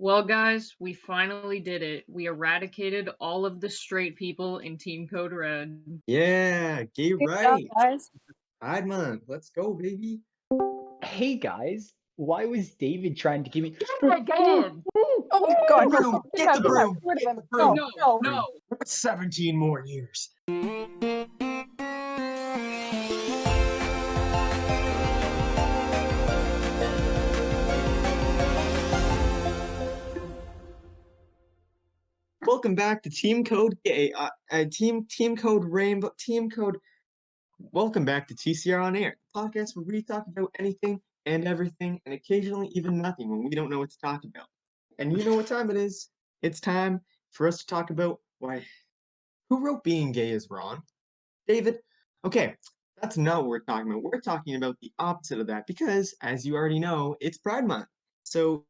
Well, guys, we finally did it. We eradicated all of the straight people in Team CodeRed. Yeah, gay Good job, right. guys. Pride month. Let's go, baby. Hey guys, why was David trying to give me? Oh my god! Oh God, no! Broom, Get get him the out, get him out, broom, get rid of get him. the No, broom. No, no. no. 17 more years. Welcome back to Team Code Gay, Team Code Rainbow, Team Code. Welcome back to TCR On Air, the podcast where we talk about anything and everything, and occasionally even nothing when we don't know what to talk about. And you know what time it is? It's time for us to talk about who wrote being gay is wrong. David? Okay, that's not what we're talking about. We're talking about the opposite of that because, as you already know, it's Pride Month. So,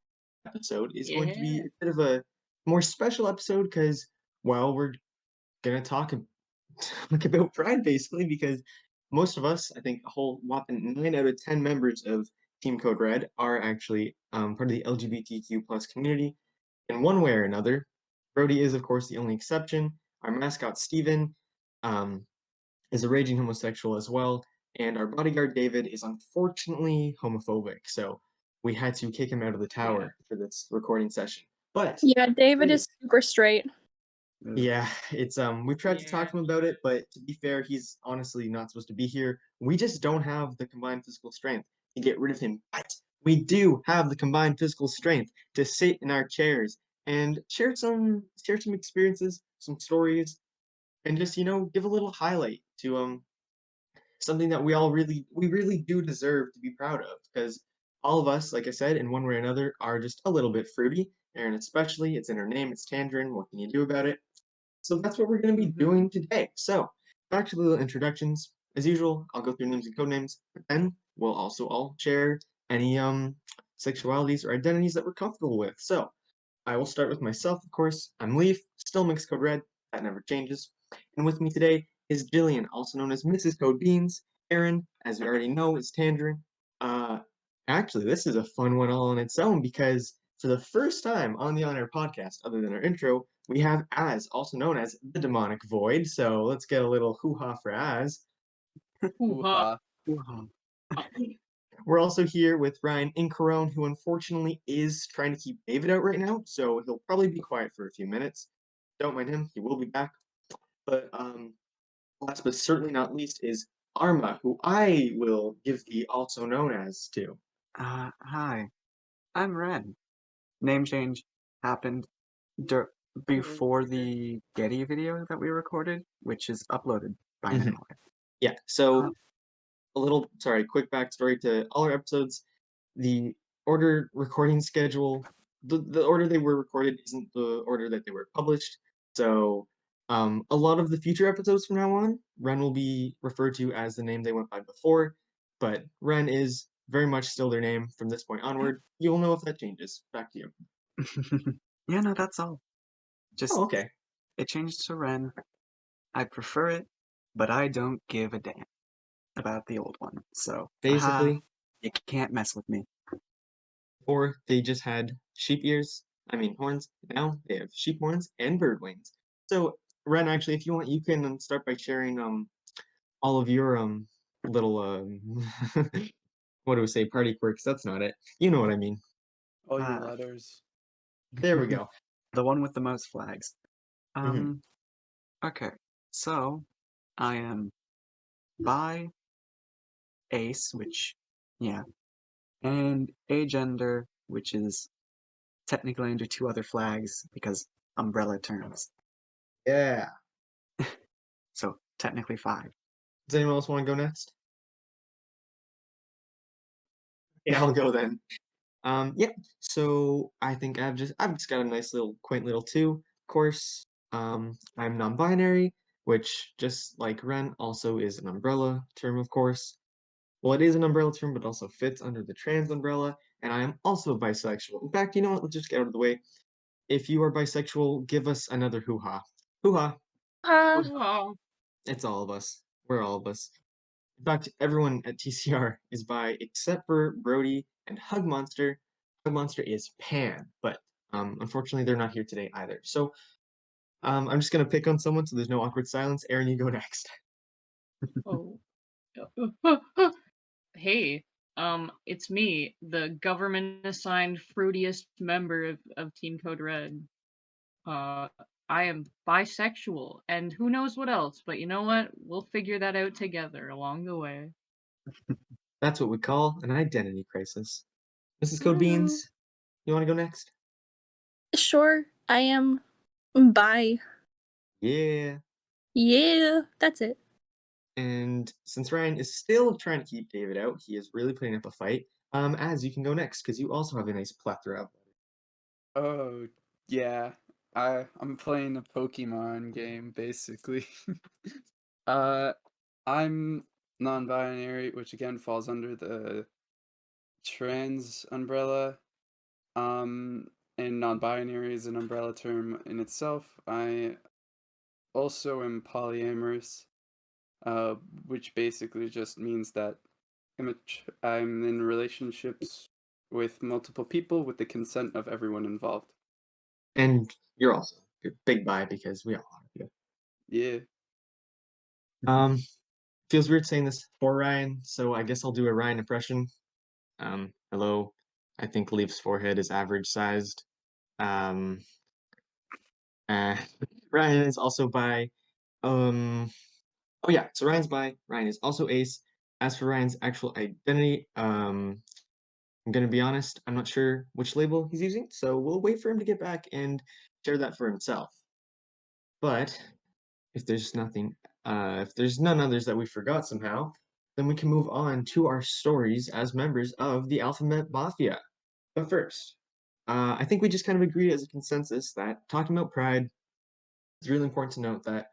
episode is going to be Yeah. a bit of a more special episode because, well, we're gonna talk about Pride basically because most of us, I think, a whole whopping 9 out of 10 members of Team CodeRed are actually part of the LGBTQ plus community in one way or another. Brody is, of course, the only exception. Our mascot Steven, um, is a raging homosexual as well, and our bodyguard David is unfortunately homophobic, so we had to kick him out of the Yeah. tower for this recording session. But Yeah, David is super straight. yeah, it's we've tried to talk Yeah. to him about it, but to be fair, he's honestly not supposed to be here. We just don't have the combined physical strength to get rid of him. But we do have the combined physical strength to sit in our chairs and share some experiences, some stories, and just give a little highlight to something that we really do deserve to be proud of because all of us, like I said, in one way or another, are just a little bit fruity. Aaron, especially, it's in her name. It's Tangerin. What can you do about it? So that's what we're going to be doing today. So back to the little introductions. As usual, I'll go through names and code names, but then we'll also all share any sexualities or identities that we're comfortable with. So I will start with myself, of course. I'm Leaf, still Mx Codered. That never changes. And with me today is Jillian, also known as Mrs CodeBeans. Aaron, as we already know, is Tangerin. Uh, Actually, this is a fun one all on its own because for the first time on the On Air podcast, other than our intro, we have Az, also known as the Demonic Void. So let's get a little hoo-ha for Az. Hoo-ha. We're also here with Ryan Incarone, who unfortunately is trying to keep David out right now, so he'll probably be quiet for a few minutes. Don't mind him, he will be back. But last but certainly not least is Arma, who I will give the also known as to. Hi, I'm Ren. Name change happened dur- before the Getty video that we recorded, which is uploaded by Mhm. now. Yeah, so quick backstory to all our episodes. The order recording schedule, the order they were recorded isn't the order that they were published. So a lot of the future episodes from now on, Ren will be referred to as the name they went by before, but Ren is very much still their name from this point onward. You will know if that changes. Back to you. Yeah, no, that's all. Just Oh, okay. it changed to Ren. I prefer it, but I don't give a damn about the old one. So Basically, you can't mess with me. or they just had horns. Now they have sheep horns and bird wings. So, Ren, actually, if you want, you can start by sharing all of your little what do we say, party quirks. That's not it. You know what I mean. All your Uh, letters. There we go. The one with the most flags. Mhm. Okay, so I am bi, ace, which, yeah, and agender, which is technically under 2 other flags because umbrella terms. Yeah. So technically 5. Does anyone else want to go next? Yeah, I'll go then. Yeah. So I think I've just got a nice little quaint little two. Of course, I'm non-binary, which just like Ren also is an umbrella term, of course. Well, it is an umbrella term, but also fits under the trans umbrella. And I am also bisexual. In fact, you know what? Let's just get out of the way. If you are bisexual, give us another hoo-ha. Hoo-ha. Hoo-ha. It's all of us. We're all of us. In fact, everyone at TCR is bi except for Brody and Hug Monster. Hug Monster is pan, but unfortunately, they're not here today either. So I'm just gonna pick on someone so there's no awkward silence. Aaron, you go next. Oh. Hey, it's me, the government-assigned fruitiest member of Team CodeRed. Uh, I am bisexual, and who knows what else, but you know what? We'll figure that out together along the way. That's what we call an identity crisis. Mrs. CodeBeans, Woo. you want to go next? Sure, I am bi. Yeah. Yeah, that's it. And since Ryan is still trying to keep David out, he is really putting up a fight. Az, you can go next because you also have a nice plethora of. Oh, yeah. I'm playing a Pokemon game basically. uh I'm non-binary, which again falls under the trans umbrella. And non-binary is an umbrella term in itself. I also am polyamorous, uh, which basically just means that I'm in relationships with multiple people with the consent of everyone involved. And you're also a big bi because we all are. Yeah. Yeah. Um, feels weird saying this for Ryan, so I guess I'll do a Ryan impression. Hello. I think Leaf's forehead is average sized. Um, uh, Ryan is also bi. Um, oh yeah, so Ryan's bi. Ryan is also ace. As for Ryan's actual identity, I'm gonna be honest, I'm not sure which label he's using, so we'll wait for him to get back and share that for himself. But if there's if there's none others that we forgot somehow, then we can move on to our stories as members of the Alphabet Mafia. But first, I think we just kind of agreed as a consensus that talking about pride, it's really important to note that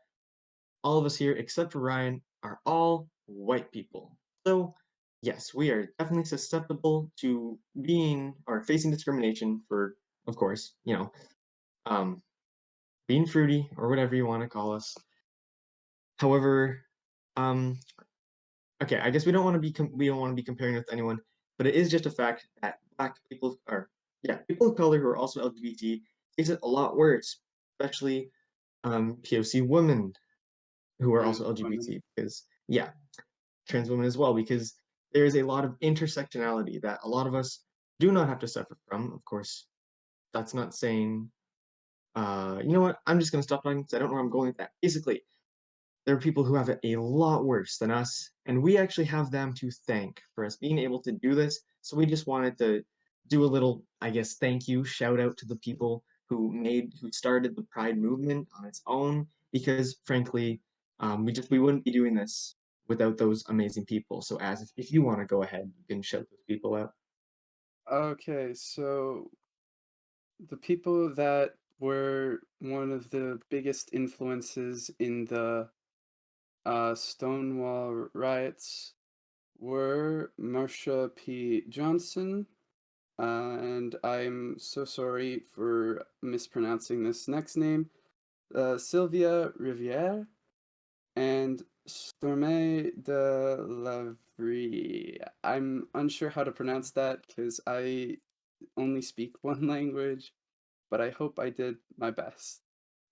all of us here, except for Ryan, are all white people. So, yes, we are definitely susceptible to being or facing discrimination for, of course, um, being fruity or whatever you want to call us. However, um, okay, I guess we don't want to we don't want to be comparing with anyone, but it is just a fact that black people are, yeah, people of color who are also LGBT face it a lot worse, especially POC women who are Trans also women. LGBT, because yeah, trans women as well, because there is a lot of intersectionality that a lot of us do not have to suffer from. Of course, that's not saying, you know what? I'm just gonna stop talking because I don't know where I'm going with that. Basically, there are people who have it a lot worse than us, and we actually have them to thank for us being able to do this. So we just wanted to do a little, I guess, thank you, shout out to the people who started the Pride movement on its own, because frankly, we wouldn't be doing this without those amazing people. So as if you want to go ahead, you can shout those people out. Okay, so the people that were one of the biggest influences in the Stonewall riots were Marsha P. Johnson, and I'm so sorry for mispronouncing this next name, Sylvia Riviere, and Stormé de Lavrie. I'm unsure how to pronounce that because I only speak one language, but I hope I did my best.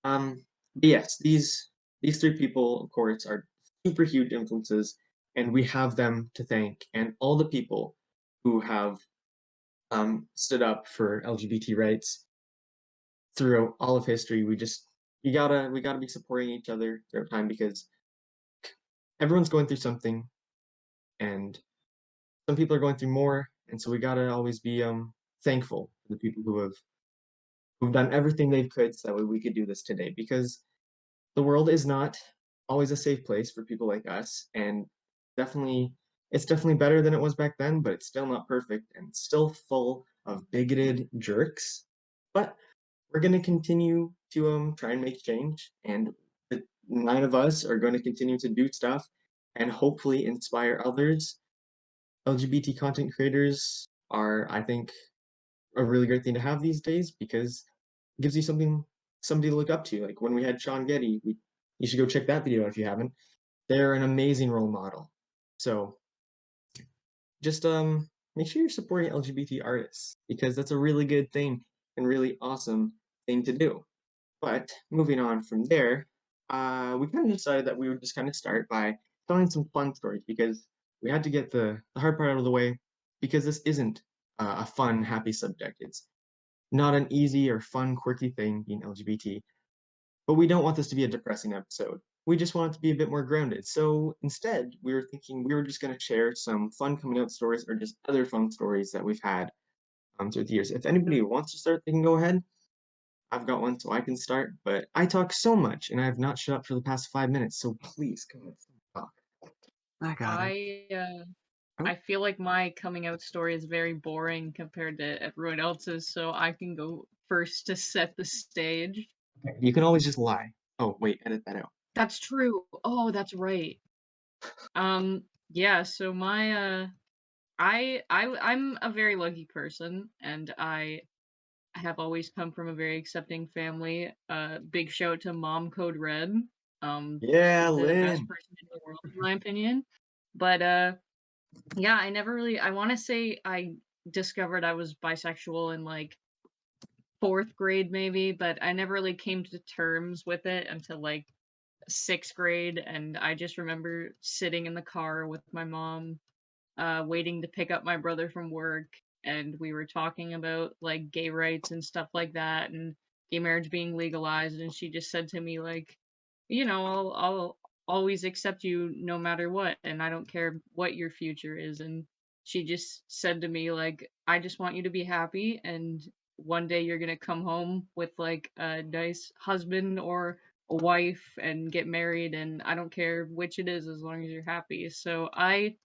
But yes, these three people, of course, are super huge influences, and we have them to thank, and all the people who have stood up for LGBT rights throughout all of history. We gotta be supporting each other throughout time because everyone's going through something, and some people are going through more, and so we gotta always be thankful for the people who've done everything they could so that way we could do this today, because the world is not always a safe place for people like us, and definitely it's definitely better than it was back then, but it's still not perfect and it's still full of bigoted jerks. But we're going to continue to try and make change, and the 9 of us are going to continue to do stuff and hopefully inspire others. LGBT content creators are, I think, a really great thing to have these days because it gives you somebody to look up to. Like when we had Sean Getty, you should go check that video out if you haven't. They're an amazing role model. So just make sure you're supporting LGBT artists because that's a really good thing. and really awesome thing to do. But moving on from there, we kind of decided that we would just kind of start by telling some fun stories because we had to get the hard part out of the way because this isn't a fun, happy subject. It's not an easy or fun, quirky thing being LGBT, but we don't want this to be a depressing episode. We just want it to be a bit more grounded. So instead, we were thinking we were just going to share some fun coming out stories or just other fun stories that we've had through the years. If anybody wants to start, they can go ahead. I've got one, so I can start. But I talk so much, and I have not shut up for the past 5 minutes. So please, come on, talk. I got it. I feel like my coming out story is very boring compared to everyone else's, so I can go first to set the stage. Okay, you can always just lie. Oh wait, edit that out. That's true. Oh, that's right. Yeah, so my I'm a very lucky person, and I have always come from a very accepting family. Big shout to Mom CodeRed. Yeah, She's the best Lynn. person in the world in my opinion. But yeah, I never really I want to say I discovered I was bisexual in like 4th grade maybe, but I never really came to terms with it until like 6th grade, and I just remember sitting in the car with my mom waiting to pick up my brother from work, and we were talking about like gay rights and stuff like that, and gay marriage being legalized, and she just said to me like, I'll always accept you no matter what, and I don't care what your future is. And she just said to me like, I just want you to be happy, and one day you're gonna come home with like a nice husband or a wife and get married, and I don't care which it is as long as you're happy. So I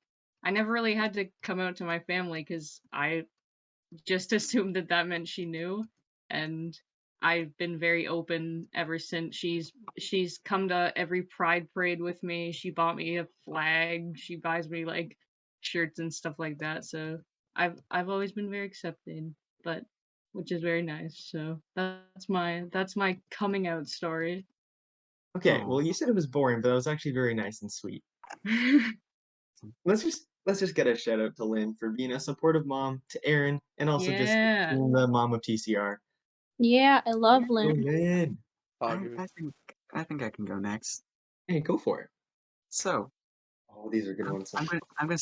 never really had to come out to my family because I just assumed that that meant she knew, and I've been very open ever since. She's come to every pride parade with me. She bought me a flag. She buys me like shirts and stuff like that. So I've always been very accepting, but which is very nice. So that's my coming out story. Okay, Oh, well, you said it was boring, but that was actually very nice and sweet. Let's just get a shout out to Lynn for being a supportive mom, to Aaron, and also just Yeah. being the mom of TCR. Yeah, I love Go Lynn. Lynn. Poggers. I think I can go next. Hey, go for it. So Oh, these are good ones. I'm gonna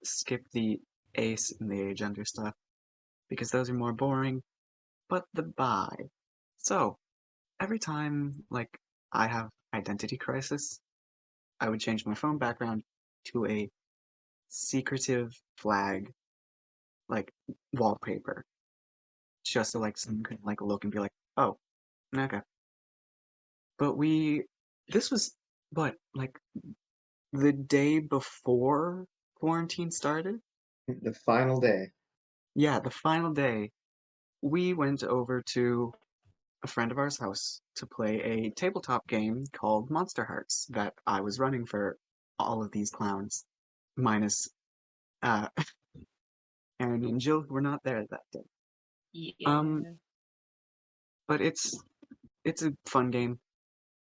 skip the ace and the agender stuff because those are more boring. But the bi. So every time like I have identity crisis, I would change my phone background to a secretive flag like wallpaper, just so like someone could like look and be like, oh, okay. But this was what like the day before quarantine started. The final day. Yeah, the final day, we went over to a friend of ours' house to play a tabletop game called Monster Hearts that I was running for all of these clowns, minus uh, Aaron and Jill, who were not there that day. Um, Yeah. but it's a fun game,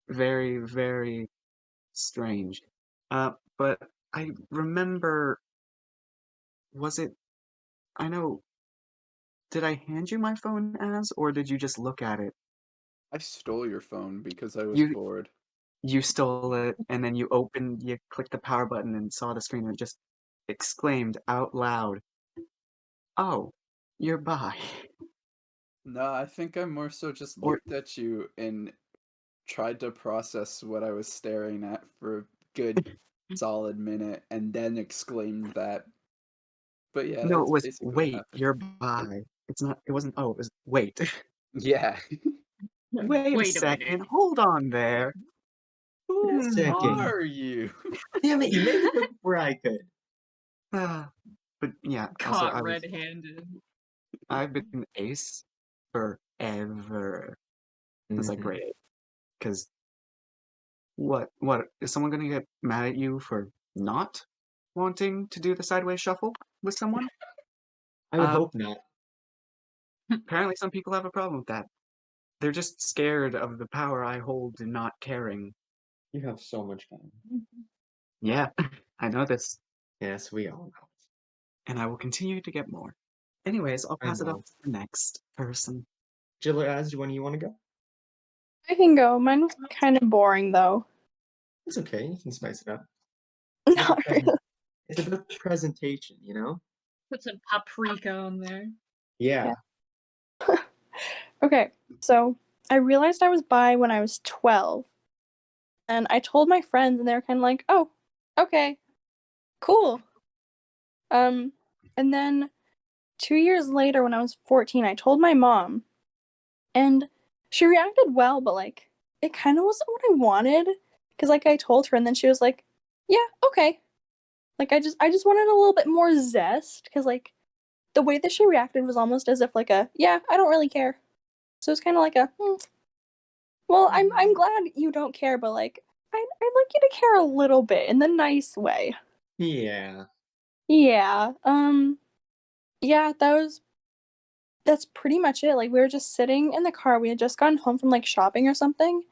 very very strange. But I remember, was it? I know. Did I hand you my phone as, or did you just look at it? I stole your phone because I was You bored. you stole it, and then you clicked the power button and saw the screen and just exclaimed out loud, "Oh, you're bi." No, I think I more so just Or looked at you and tried to process what I was staring at for a good solid minute and then exclaimed that. But yeah, no, it that's was basically what wait, happened. you're bi. It's not. It wasn't. Oh, it was wait. Yeah. Wait a Wait a minute. second. Hold on there. Who Second. are you? Damn it, you made it quick before I could. Ah, but yeah. Also, Caught red-handed. I've been an ace forever. It's like Mhm. grade 8. Because what is someone gonna get mad at you for not wanting to do the sideways shuffle with someone? I would Uh, hope not. apparently some people have a problem with that. They're just scared of the power I hold in not caring. You have so much fun. Yeah, I know this, Yes, we all know. and I will continue to get more. Anyways, I'll I pass it off know. to the next person. Jill or Az, do you want to go? I can go. Mine was kind of boring though. It's okay. You can spice it up. It's about the Not really. it's about the presentation, you know? Put some paprika on there. Yeah. Okay, so I realized I was bi when I was 12. And I told my friends, and they were kind of like, "Oh, okay, cool." And then 2 years later, when I was 14, I told my mom, and she reacted well, but like, it kind of wasn't what I wanted, because like I told her, and then she was like, "Yeah, okay." Like I just wanted a little bit more zest, because like the way that she reacted was almost as if like a, "Yeah, I don't really care." So it's kind of like a, well, I'm glad you don't care, but like I'd like you to care a little bit in the nice way. Yeah. Yeah. Yeah, that's pretty much it. Like we were just sitting in the car. We had just gotten home from like shopping or something.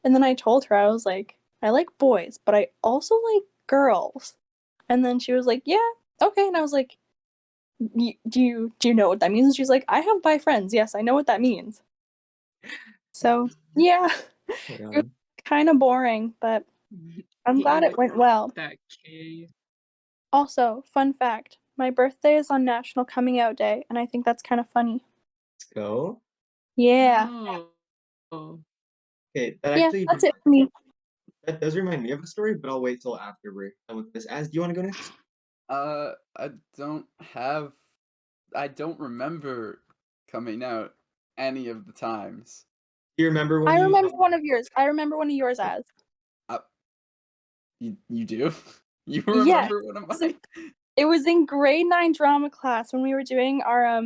And then I told her, I was like, I like boys, but I also like girls. And then she was like, "Yeah, okay." And I was like, Do you know what that means?" And she's like, "I have bi friends. Yes, I know what that means." So yeah, Right it was on. kind of boring, but I'm glad it went well. That K. Also, fun fact, my birthday is on National Coming Out Day, and I think that's kind of funny. Let's go. Yeah. Oh. Okay, that Yeah, actually that's it for me. that does remind me of a story, but I'll wait till after we're done with this. Az, do you want to go next? I don't have. I don't remember coming out any of the times. Do you remember when I you remember one of yours. I remember one of yours as. Uh, you do? You Yes. remember one of mine? It was in grade 9 drama class when we were doing our Our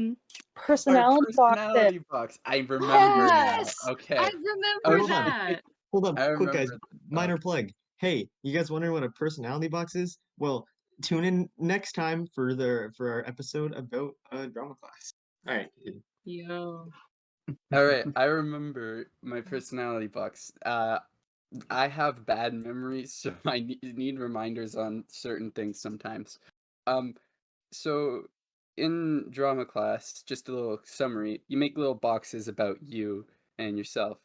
personality boxes. personality box. I remember now. Yes! I Okay. remember hold on. that. Hold up, I quick guys. remember. Minor Okay. plug. Hey, you guys wondering what a personality box is? Well, tune in next time for our episode about drama class. All right. Yo. All right. I remember my personality box. I have bad memories, so I need reminders on certain things sometimes. So in drama class, just a little summary, you make little boxes about you and yourself.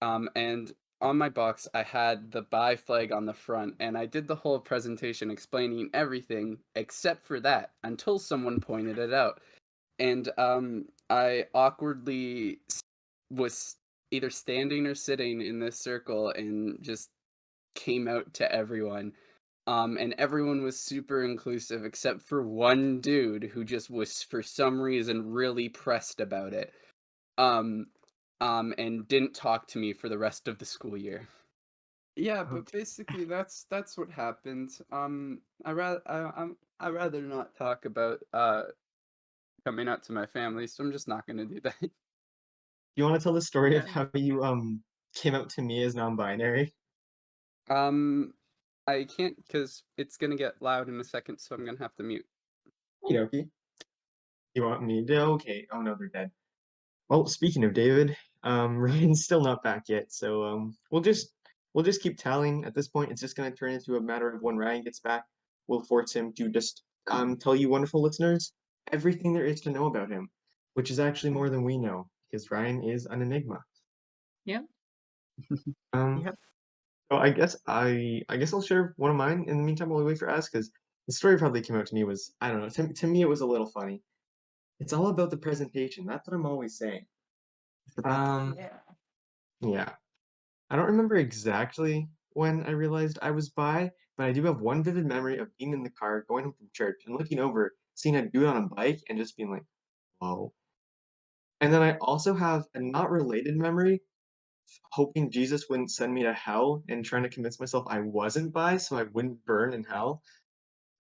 And on my box, I had the bi flag on the front, and I did the whole presentation explaining everything except for that until someone pointed it out. And I awkwardly was either standing or sitting in this circle and just came out to everyone. And everyone was super inclusive except for one dude who just was for some reason really pressed about it. Um, and didn't talk to me for the rest of the school year. Yeah, but basically that's what happened. I rather not talk about coming out to my family, so I'm just not gonna do that. You want to tell the story of Yeah. how you came out to me as non-binary? Um, I can't because it's gonna get loud in a second, so I'm gonna have to mute. Okie You want me to? Okay. Oh no, they're dead. Well, speaking of David, Ryan's still not back yet, so we'll just keep tallying. At this point, it's just gonna turn into a matter of when Ryan gets back, we'll force him to just tell you wonderful listeners everything there is to know about him, which is actually more than we know, because Ryan is an enigma. Yeah. Um, Yep. so I guess I'll share one of mine in the meantime while we wait for us, because the story probably came out to me was, I don't know, to me it was a little funny. It's all about the presentation. That's what I'm always saying. Um, yeah. I don't remember exactly when I realized I was bi, but I do have one vivid memory of being in the car going home from church and looking over, seeing a dude on a bike and just being like, whoa. And then I also have a not related memory, hoping Jesus wouldn't send me to hell and trying to convince myself I wasn't bi so I wouldn't burn in hell.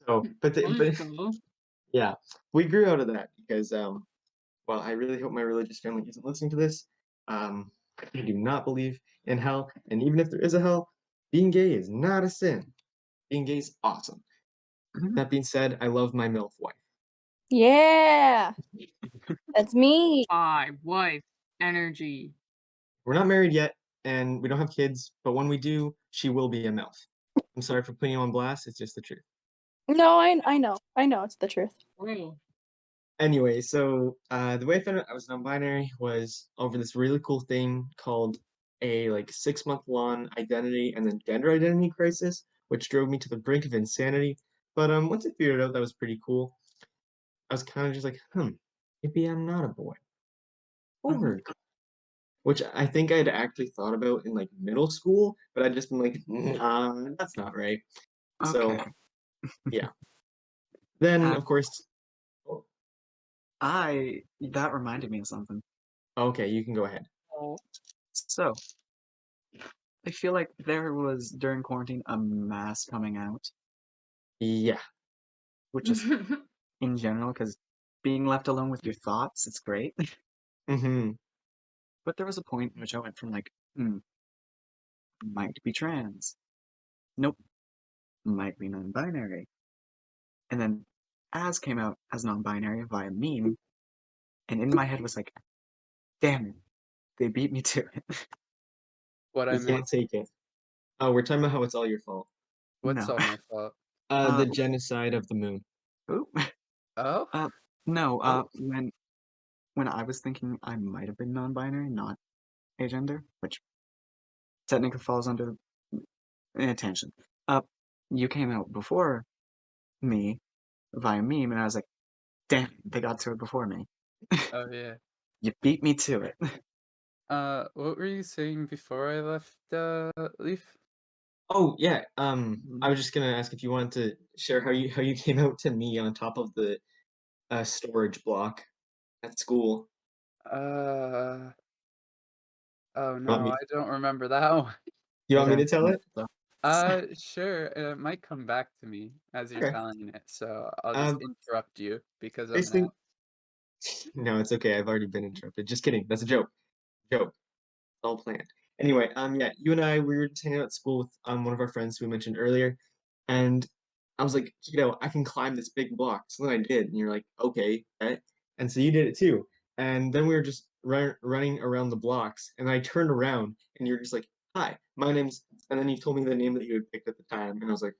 So, but Wonderful. yeah, we grew out of that because well, I really hope my religious family isn't listening to this. I do not believe in hell, and even if there is a hell, being gay is not a sin. Being gay is awesome. Mhm. That being said, I love my MILF wife. Yeah, that's me. Wife, energy. We're not married yet, and we don't have kids, but when we do, she will be a MILF. I'm sorry for putting you on blast, it's just the truth. No, I know. I know it's the truth. Real. Anyway, so the way I found out I was non-binary was over this really cool thing called a like 6-month long identity and then gender identity crisis, which drove me to the brink of insanity. But once I figured it out, that was pretty cool. I was kind of just like, maybe I'm not a boy or a girl, which I think I'd actually thought about in like middle school, but I'd just been like, nah, that's not right. So Okay. yeah. Then Uh, of course, oh, that reminded me of something. okay, you can go ahead. Oh. So I feel like there was during quarantine a mass coming out, Yeah. which is in general because being left alone with your thoughts, it's great. Mm-hmm. But there was a point in which I went from like, might be trans. Nope, might be non-binary. And then as came out as non-binary via meme, and in my head was like, damn it, they beat me to it. What I You meant. can't take it. Oh, we're talking about how it's all your fault. What's No. all my fault? The genocide of the moon. Ooh. Oh? No, Oh. when I was thinking I might have been non-binary, not agender, which technically falls under attention. You came out before me via meme, and I was like, damn, they got to it before me. Oh yeah. You beat me to it. What were you saying before I left Leaf? Oh yeah. I Mhm. was just gonna ask if you wanted to share how you came out to me on top of the storage block at school. Uh oh You want no, me? I don't remember that one. You It want me to ends tell in it? so. Sure. It might come back to me as you're Okay. telling it, so I'll just Um, interrupt you because I'm an basically, ass. no, it's okay. I've already been interrupted. Just kidding. That's a joke. Joke. It's all planned. Anyway, yeah, you and I, we were just hanging out at school with one of our friends who we mentioned earlier, and I was like, I can climb this big block. So then I did, and you're like, okay, bet. And so you did it too. And then we were just running around the blocks, and I turned around, and you're just like, hi, my name's, and then you told me the name that you had picked at the time, and I was like,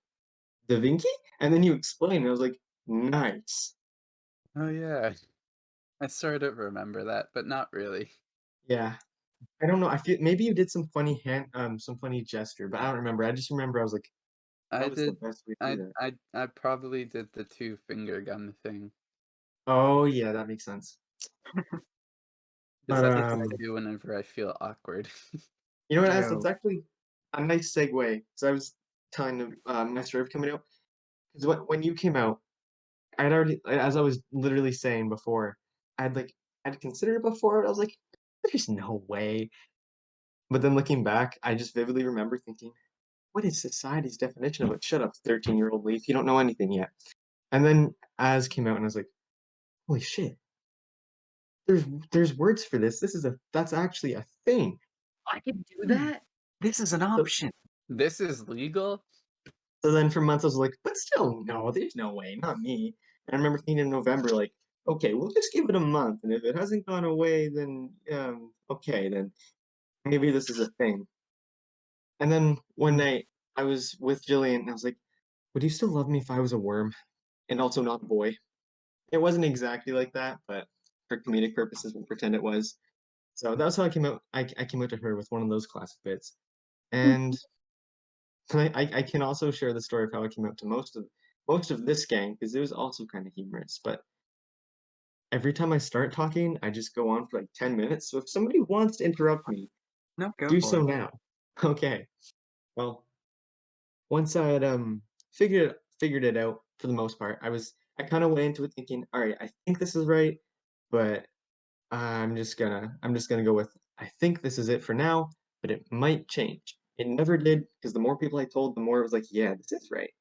Da Vinci? And then you explained, and I was like, nice. Oh yeah. I sort of remember that, but not really. Yeah. I don't know. I feel maybe you did some funny gesture, but I don't remember. I just remember I was like, I that was the did best way to do that. I probably did the two finger gun thing. Oh yeah, that makes sense. Because But that's what I do whenever I feel awkward. you know what, As that's Yo. actually a nice segue. Because I was telling my story of coming out. Because when you came out, I'd already, as I was literally saying before, I'd like I'd considered it before. I was like, there's no way. But then looking back, I just vividly remember thinking, what is society's definition of it? Shut up, 13-year-old Leaf. You don't know anything yet. And then As came out, and I was like, holy shit. There's words for this. That's actually a thing. I can do Hmm, that? this is an So, option. This is legal? so then for months I was like, but still, no, there's no way, not me. And I remember thinking in November, like, okay, we'll just give it a month, and if it hasn't gone away, then okay, then maybe this is a thing. And then one night I was with Jillian, and I was like, would you still love me if I was a worm and also not a boy? It wasn't exactly like that, but for comedic purposes, we'll pretend it was. So that was how I came out. I came out to her with one of those classic bits, and I can also share the story of how I came out to most of this gang because it was also kind of humorous. But every time I start talking, I just go on for like 10 minutes. So if somebody wants to interrupt me, No, go do for so it. now. Okay. Well, once I had figured it out for the most part, I kind of went into it thinking, all right, I think this is right, but I'm just gonna go with I think this is it for now, but it might change. It never did because the more people I told, the more it was like, yeah, this is right,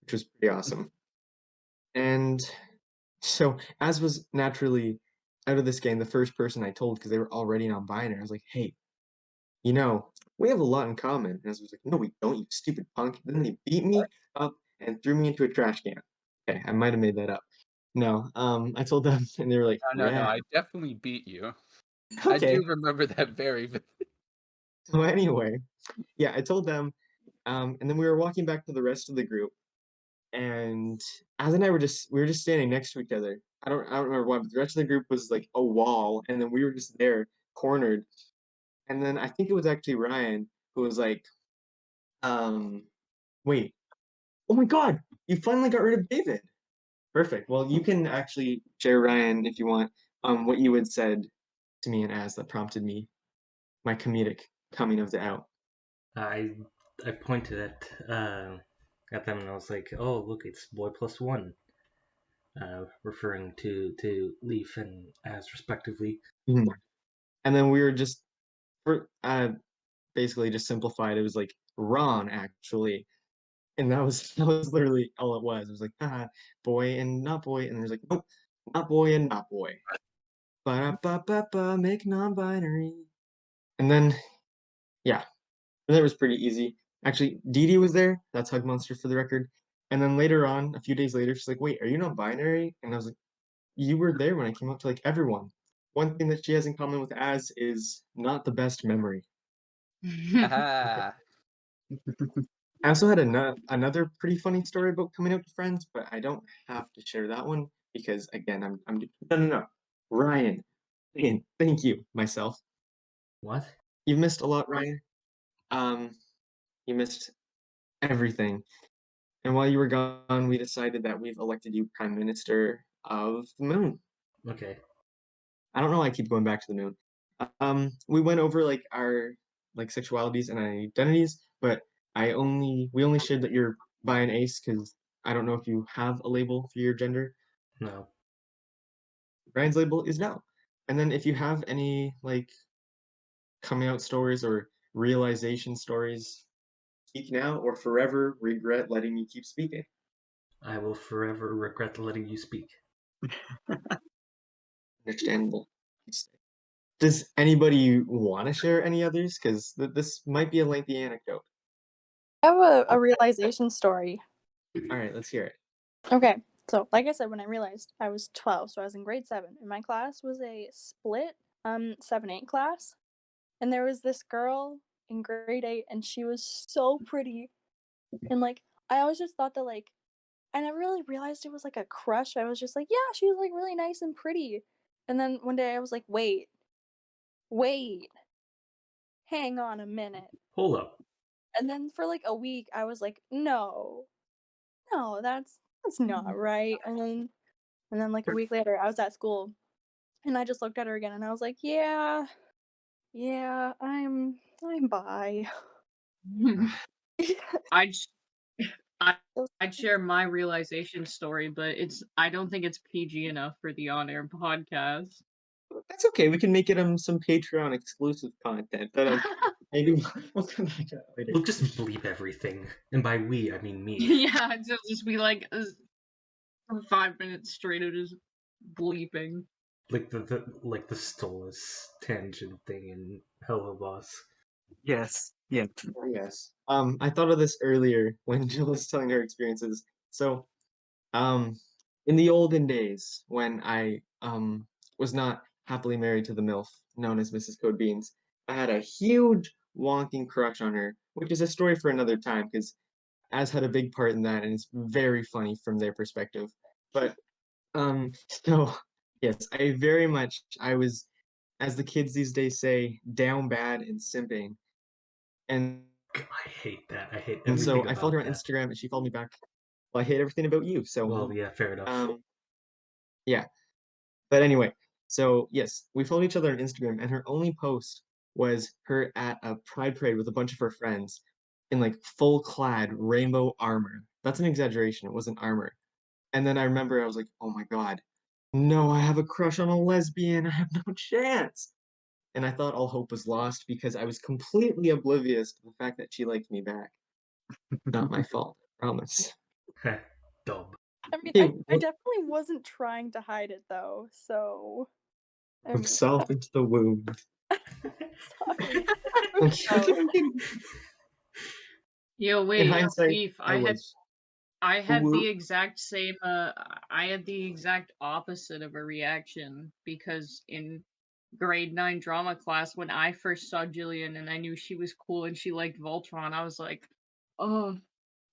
which was pretty awesome. And so, as was naturally out of this game, the first person I told because they were already non-binary, I was like, hey, you know, we have a lot in common. And I was like, no, we don't, you stupid punk. Then they beat me up and threw me into a trash can. Okay, I might have made that up. No, I told them, and they were like, No, rad. I definitely beat you. I do Okay. remember that very So anyway, yeah, I told them, and then we were walking back to the rest of the group, and Az and I we were just standing next to each other, I don't remember why, but the rest of the group was like a wall, and then we were just there, cornered. And then I think it was actually Ryan who was like, um, wait, oh my God, you finally got rid of David. Perfect. Well, you can actually share, Ryan, if you want, what you had said to me and as that prompted me, my comedic coming of the out. I I pointed at them and I was like, "Oh, look, it's boy plus one," referring to Leaf and as respectively. Mhm. And then we were just for basically just simplified. It was like Ron actually, and that was that was literally all it was. It was like boy and not boy, and there's like nope, not boy and not boy. Ba-da-ba-ba-ba, make non-binary. And then yeah, and that was pretty easy. Actually, Dee Dee was there. That's Hug Monster for the record. And then later on, a few days later, she's like, "Wait, are you not binary?" And I was like, "You were there when I came up to like everyone." One thing that she has in common with Az is not the best memory. Ah, I also had another pretty funny story about coming out to friends, but I don't have to share that one because again, I'm no. Ryan, again, thank you myself. What? You've missed a lot, Ryan. Um, you missed everything. And while you were gone, we decided that we've elected you Prime Minister of the Moon. Okay. I don't know why I keep going back to the moon. We went over like our like sexualities and identities, but we only shared that you're bi and ace because I don't know if you have a label for your gender. No. Ryan's label is no. And then if you have any like coming out stories or realization stories, speak now or forever regret letting me keep speaking. I will forever regret letting you speak. Understandable. Does anybody want to share any others? Because this might be a lengthy anecdote. I have a realization story. All right, let's hear it. Okay, so like I said, when I realized I was 12, so I was in grade 7, and my class was a split 7-8 class, and there was this girl in grade 8, and she was so pretty, and like I always just thought that like I never really realized it was like a crush. I was just like, yeah, she was like really nice and pretty, and then one day I was like, wait, hang on a minute, Hold up. and then for like a week I was like, no, that's not right, and then like a week later I was at school and I just looked at her again and I was like, yeah, I'm bi. I'd sh- I- I'd share my realization story, but I don't think it's PG enough for the on-air podcast. That's okay. We can make it some Patreon exclusive content. But maybe we'll come back to that later. We'll just bleep everything. And by we, I mean me. Yeah, it'll just be like for 5 minutes straight of just bleeping. Like the Stolas tangent thing in Hello Boss. Yes. Yeah. Oh, yes. I thought of this earlier when Jill was telling her experiences. So, in the olden days when I was not happily married to the MILF known as Mrs CodeBeans, I had a huge wonking crush on her, which is a story for another time because Az had a big part in that, and it's very funny from their perspective. But so yes, I was, as the kids these days say, down bad and simping. And I hate that. I hate so everything I followed her about on that. Instagram and she followed me back. Well, I hate everything about you. So Well, yeah, fair enough. yeah. But anyway, so yes, we followed each other on Instagram and her only post was her at a pride parade with a bunch of her friends in like full clad rainbow armor. That's an exaggeration. It wasn't armor. And then I remember I was like, oh my God, no, I have a crush on a lesbian. I have no chance. And I thought all hope was lost because I was completely oblivious to the fact that she liked me back. Not my fault, I promise. Dumb. I mean, Okay, I definitely wasn't trying to hide it though, so I from mean, salt into the wound. sorry. Okay. Yo, In wait, hindsight, Leaf, I was. I had Woo. the exact same I had the exact opposite of a reaction because in grade 9 drama class when I first saw Jillian and I knew she was cool and she liked Voltron, I was like, "Oh,"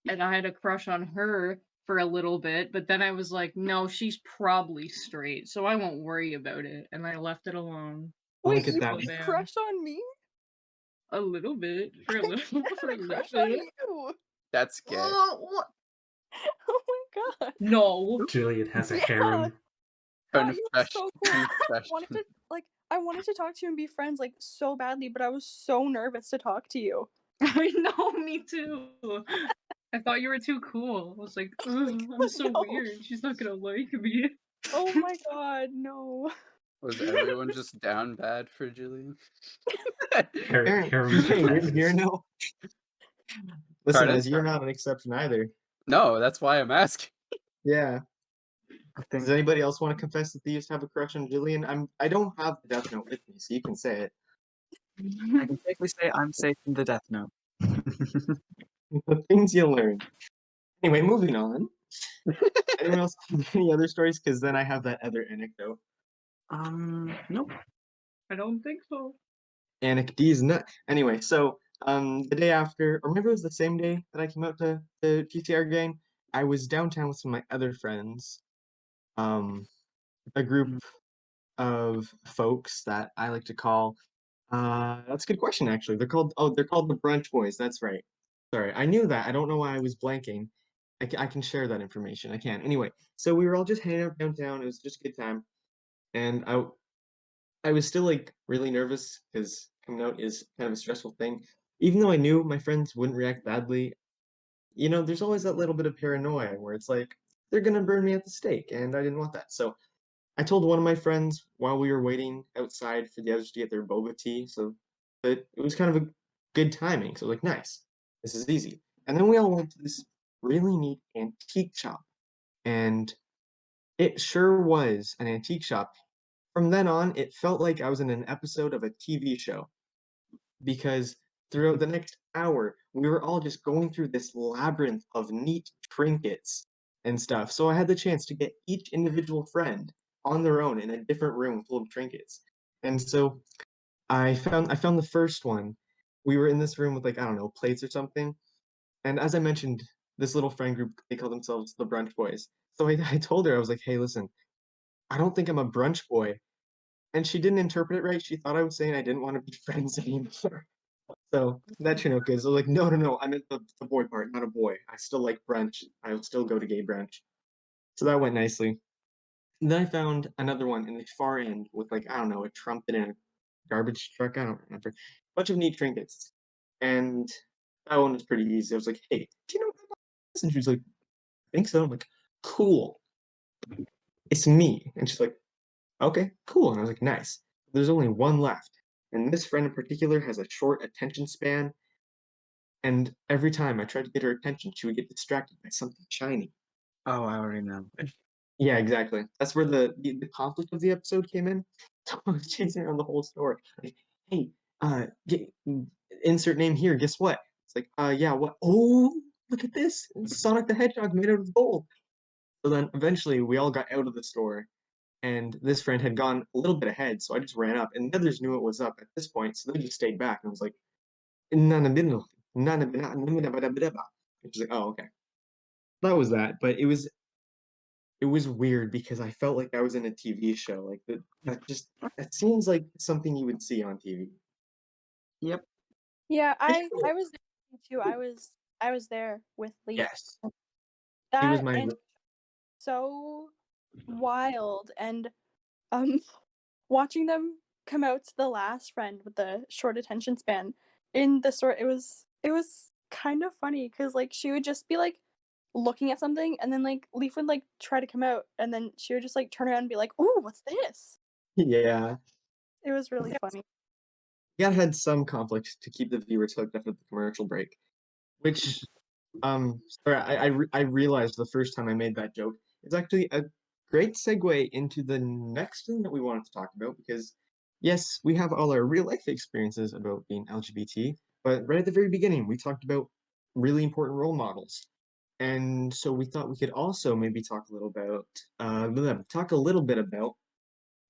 and I had a crush on her for a little bit, but then I was like, no, she's probably straight, so I won't worry about it, and I left it alone. Wait, Look at you that. Oh, had a damn. crush on me? A little bit. For a I little had for a a little crush on bit. you. That's gay. What? Oh my god. No. Juliet has a Yeah. harem. God, you were so cool. I wanted Confession. to I wanted to talk to you and be friends like so badly, but I was so nervous to talk to you. I know, me too. I thought you were too cool. I was like, ugh, I'm so No. weird. She's not gonna like me. Oh my god, no. Was everyone just down bad for Jillian? Aaron, Harem hey, you're passes. no. Listen, Pardon? as you're not an exception either. No, that's why I'm asking. Yeah. I Does think anybody else want to confess that they used to have a crush on Jillian? I don't have the Death Note with me, so you can say it. I can safely say I'm safe from the Death Note. The things you learn. Anyway, moving on. Anyone else have any other stories? Because then I have that other anecdote. Nope. I don't think so. Anecdotes nut. Anyway, so the day after, or maybe it was the same day that I came out to the TCR game, I was downtown with some of my other friends. A group of folks that I like to call. That's a good question, actually. They're called the Brunch Boys. That's right. Sorry, I knew that. I don't know why I was blanking. I can share that information. I can. Anyway, so we were all just hanging out downtown. It was just a good time, and I was still like really nervous because coming out is kind of a stressful thing. Even though I knew my friends wouldn't react badly, there's always that little bit of paranoia where it's like they're gonna burn me at the stake, and I didn't want that. So I told one of my friends while we were waiting outside for the others to get their boba tea, so that it was kind of a good timing. So like, nice, this is easy. And then we all went to this really neat antique shop, and it sure was an antique shop. From then on, it felt like I was in an episode of a TV show because throughout the next hour, we were all just going through this labyrinth of neat trinkets and stuff. So I had the chance to get each individual friend on their own in a different room full of trinkets. And so I found the first one. We were in this room with like, I don't know, plates or something. And as I mentioned, this little friend group, they call themselves the Brunch Boys. So I told her, I was like, hey, listen, I don't think I'm a brunch boy. And she didn't interpret it right. She thought I was saying I didn't want to be friends anymore. So that turned out good. So like, no, no, no, I meant the boy part, not a boy. I still like brunch. I will still go to gay brunch. So that went nicely. And then I found another one in the far end with like, I don't know, a trumpet and a garbage truck. I don't remember. Bunch of neat trinkets. And that one was pretty easy. I was like, hey, do you know about this? And she was like, I think so. I'm like, cool. It's me. And she's like, okay, cool. And I was like, nice. There's only one left. And this friend in particular has a short attention span. And every time I tried to get her attention, she would get distracted by something shiny. Oh, I already know. Yeah, exactly. That's where the conflict of the episode came in. So I was chasing around the whole store. Like, hey, insert name here. Guess what? It's like, yeah, what? Oh, look at this. It's Sonic the Hedgehog made out of gold. So then eventually we all got out of the store, and this friend had gone a little bit ahead, so I just ran up, and the others knew it was up at this point, so they just stayed back, and I was like, "Nana bino, nana bina, nana bada bida ba." And she's like, "Oh, okay." That was that, but it was weird because I felt like I was in a TV show, like that seems like something you would see on TV. Yep. Yeah, I was there too. I was there with Leaf. Yes, it was That my and so wild and um watching them come out to the last friend with the short attention span in the store, it was kind of funny because like she would just be like looking at something and then like Leaf would like try to come out and then she would just like turn around and be like, "Ooh, what's this?" yeah. It was really funny. Yeah, it had some conflict to keep the viewers hooked after the commercial break, which sorry, I realized the first time I made that joke. It's actually a great segue into the next thing that we wanted to talk about because, yes, we have all our real life experiences about being LGBT, but right at the very beginning, we talked about really important role models. And so we thought we could also maybe talk a little bit about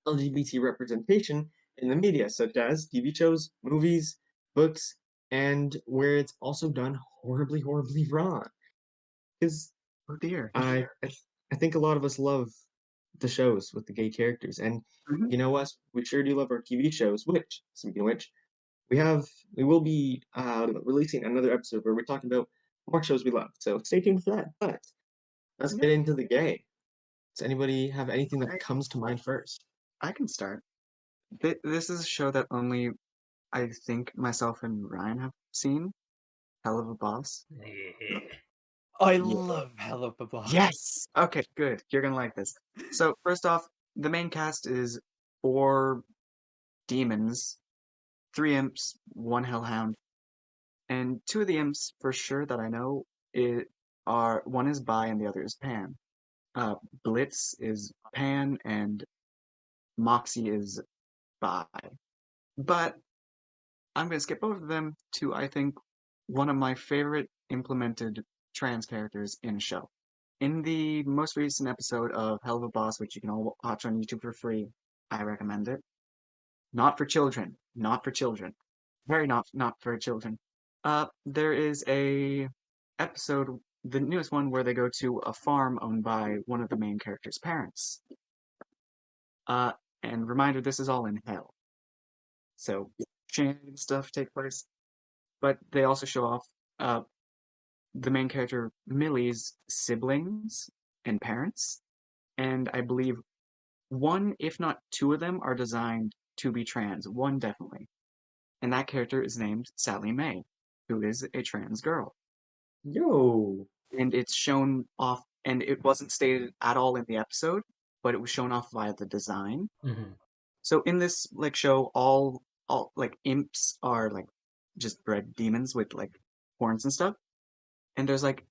LGBT representation in the media, such as TV shows, movies, books, and where it's also done horribly, horribly wrong. Because Oh dear. I think a lot of us love the shows with the gay characters, and Mhm. you know us, we sure do love our TV shows. Which, speaking of which, we will be releasing another episode where we're talking about more shows we love. So stay tuned for that. But let's Yeah, get into the gay. Does anybody have anything that comes to mind first? I can start. This is a show that only I think myself and Ryan have seen. Hell of a Boss. Yeah. I Yeah. love Hell of a Boss. Yes. Okay, good. You're gonna like this. So first off, the main cast is 4 demons, 3 imps, 1 hellhound, and 2 of the imps for sure that I know are one is bi and the other is pan. Blitz is pan and Moxie is bi. But I'm gonna skip both of them to I think one of my favorite implemented trans characters in a show. In the most recent episode of Hell of a Boss, which you can all watch on YouTube for free, I recommend it. Not for children. Not for children. Very not for children. There is a episode, the newest one, where they go to a farm owned by one of the main character's parents. Uh, and reminder, this is all in hell. So shenanigans stuff take place. But they also show off uh, the main character Millie's siblings and parents, and I believe one, if not 2 of them, are designed to be trans. One definitely, and that character is named Sally Mae, who is a trans girl, Yo, and it's shown off. And it wasn't stated at all in the episode, but it was shown off via the design. Mm-hmm. So in this like show, all like imps are like just bred demons with like horns and stuff, and there's like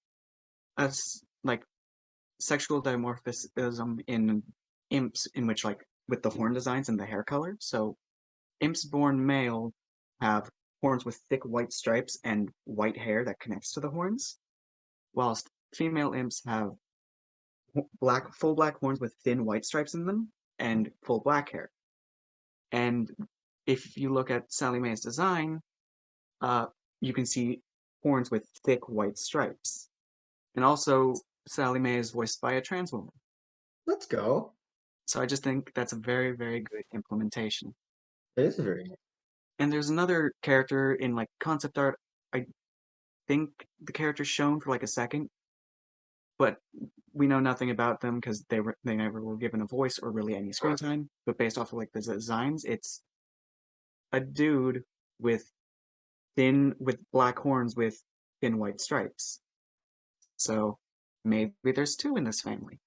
like sexual dimorphism in imps in which like with the horn designs and the hair color. So imps born male have horns with thick white stripes and white hair that connects to the horns, whilst female imps have full black horns with thin white stripes in them and full black hair. And if you look at Sally Mae's design, you can see horns with thick white stripes. And also, Sally Mae is voiced by a trans woman. let's go. So I just think that's a very, very good implementation. It is very nice. And there's another character in like concept art. I think the character's shown for like a second, but we know nothing about them because they never were given a voice or really any screen time. But based off of like the designs, it's a dude with black horns with thin white stripes. So maybe there's 2 in this family.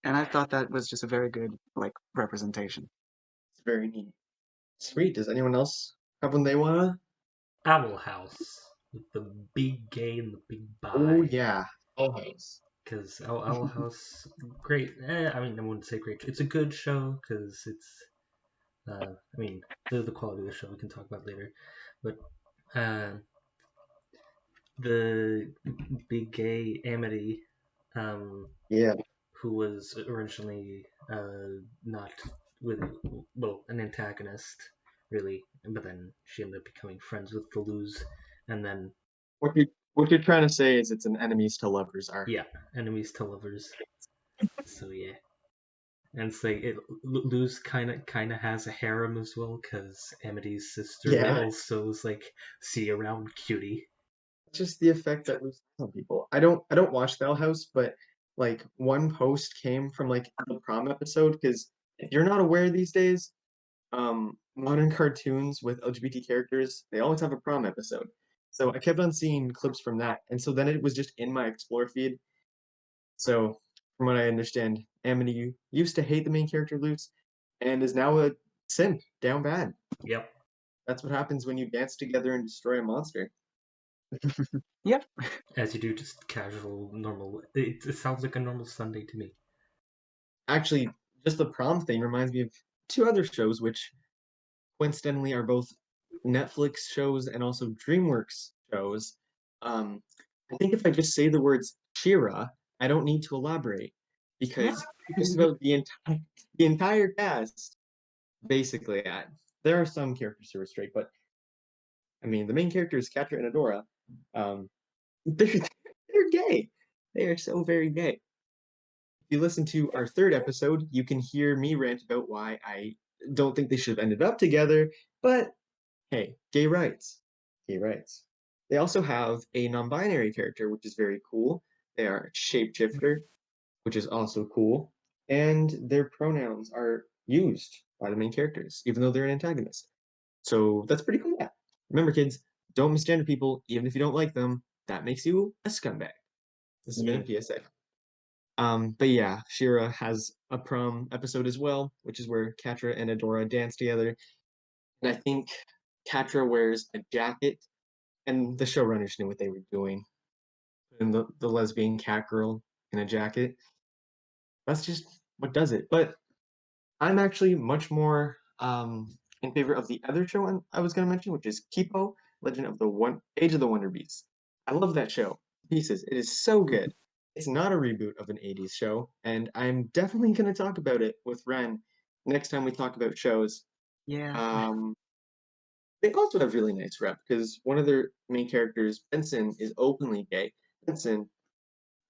And I thought that was just a very good like representation. It's very neat. Sweet. Does anyone else have one they wanna? Owl House with the big gay and the big Oh bi. yeah, Owl House. Because Owl House, great. I mean, I wouldn't say great. It's a good show because it's. I mean, the quality of the show we can talk about later, but the big gay Amity, Yeah. who was originally not with an antagonist really, but then she ended up becoming friends with the Luz, and then What you're trying to say is it's an enemies to lovers arc. yeah, enemies to lovers. So yeah, and it's like Luz kind of has a harem as well because Amity's sister Yeah. also is like see you around cutie. Just the effect that Lucy has on people. I don't watch the Owl House, but like one post came from like the prom episode because if you're not aware these days, modern cartoons with LGBT characters, they always have a prom episode. So I kept on seeing clips from that, and so then it was just in my explore feed. So from what I understand, Amity used to hate the main character Lutz, and is now a simp, down bad. Yep. That's what happens when you dance together and destroy a monster. Yep. As you do, just casual, normal. It sounds like a normal Sunday to me. Actually, just the prom thing reminds me of 2 other shows, which coincidentally are both Netflix shows and also DreamWorks shows. I think if I just say the words Shira, I don't need to elaborate because just about the entire cast, basically. There are some characters who are straight, but I mean the main character is Katra and Adora. They're gay. They are so very gay. If you listen to our third episode, you can hear me rant about why I don't think they should have ended up together, but hey, gay rights. Gay rights. They also have a non-binary character, which is very cool. They are shapeshifter, which is also cool. And their pronouns are used by the main characters, even though they're an antagonist. So that's pretty cool. Yeah. Remember, kids, don't misgender people, even if you don't like them. That makes you a scumbag. This has been a PSA. But yeah, Shira has a prom episode as well, which is where Katra and Adora dance together. And I think Katra wears a jacket, and the showrunners knew what they were doing. And the lesbian cat girl in a jacket. That's just what does it. But I'm actually much more in favor of the other show I was going to mention, which is Kipo, Legend of the Age of the Wonder Beasts. I love that show. Pieces. It is so good. It's not a reboot of an 80s show, and I'm definitely going to talk about it with Ren next time we talk about shows. Yeah. Um, they also have really nice rep because one of their main characters, Benson, is openly gay. Benson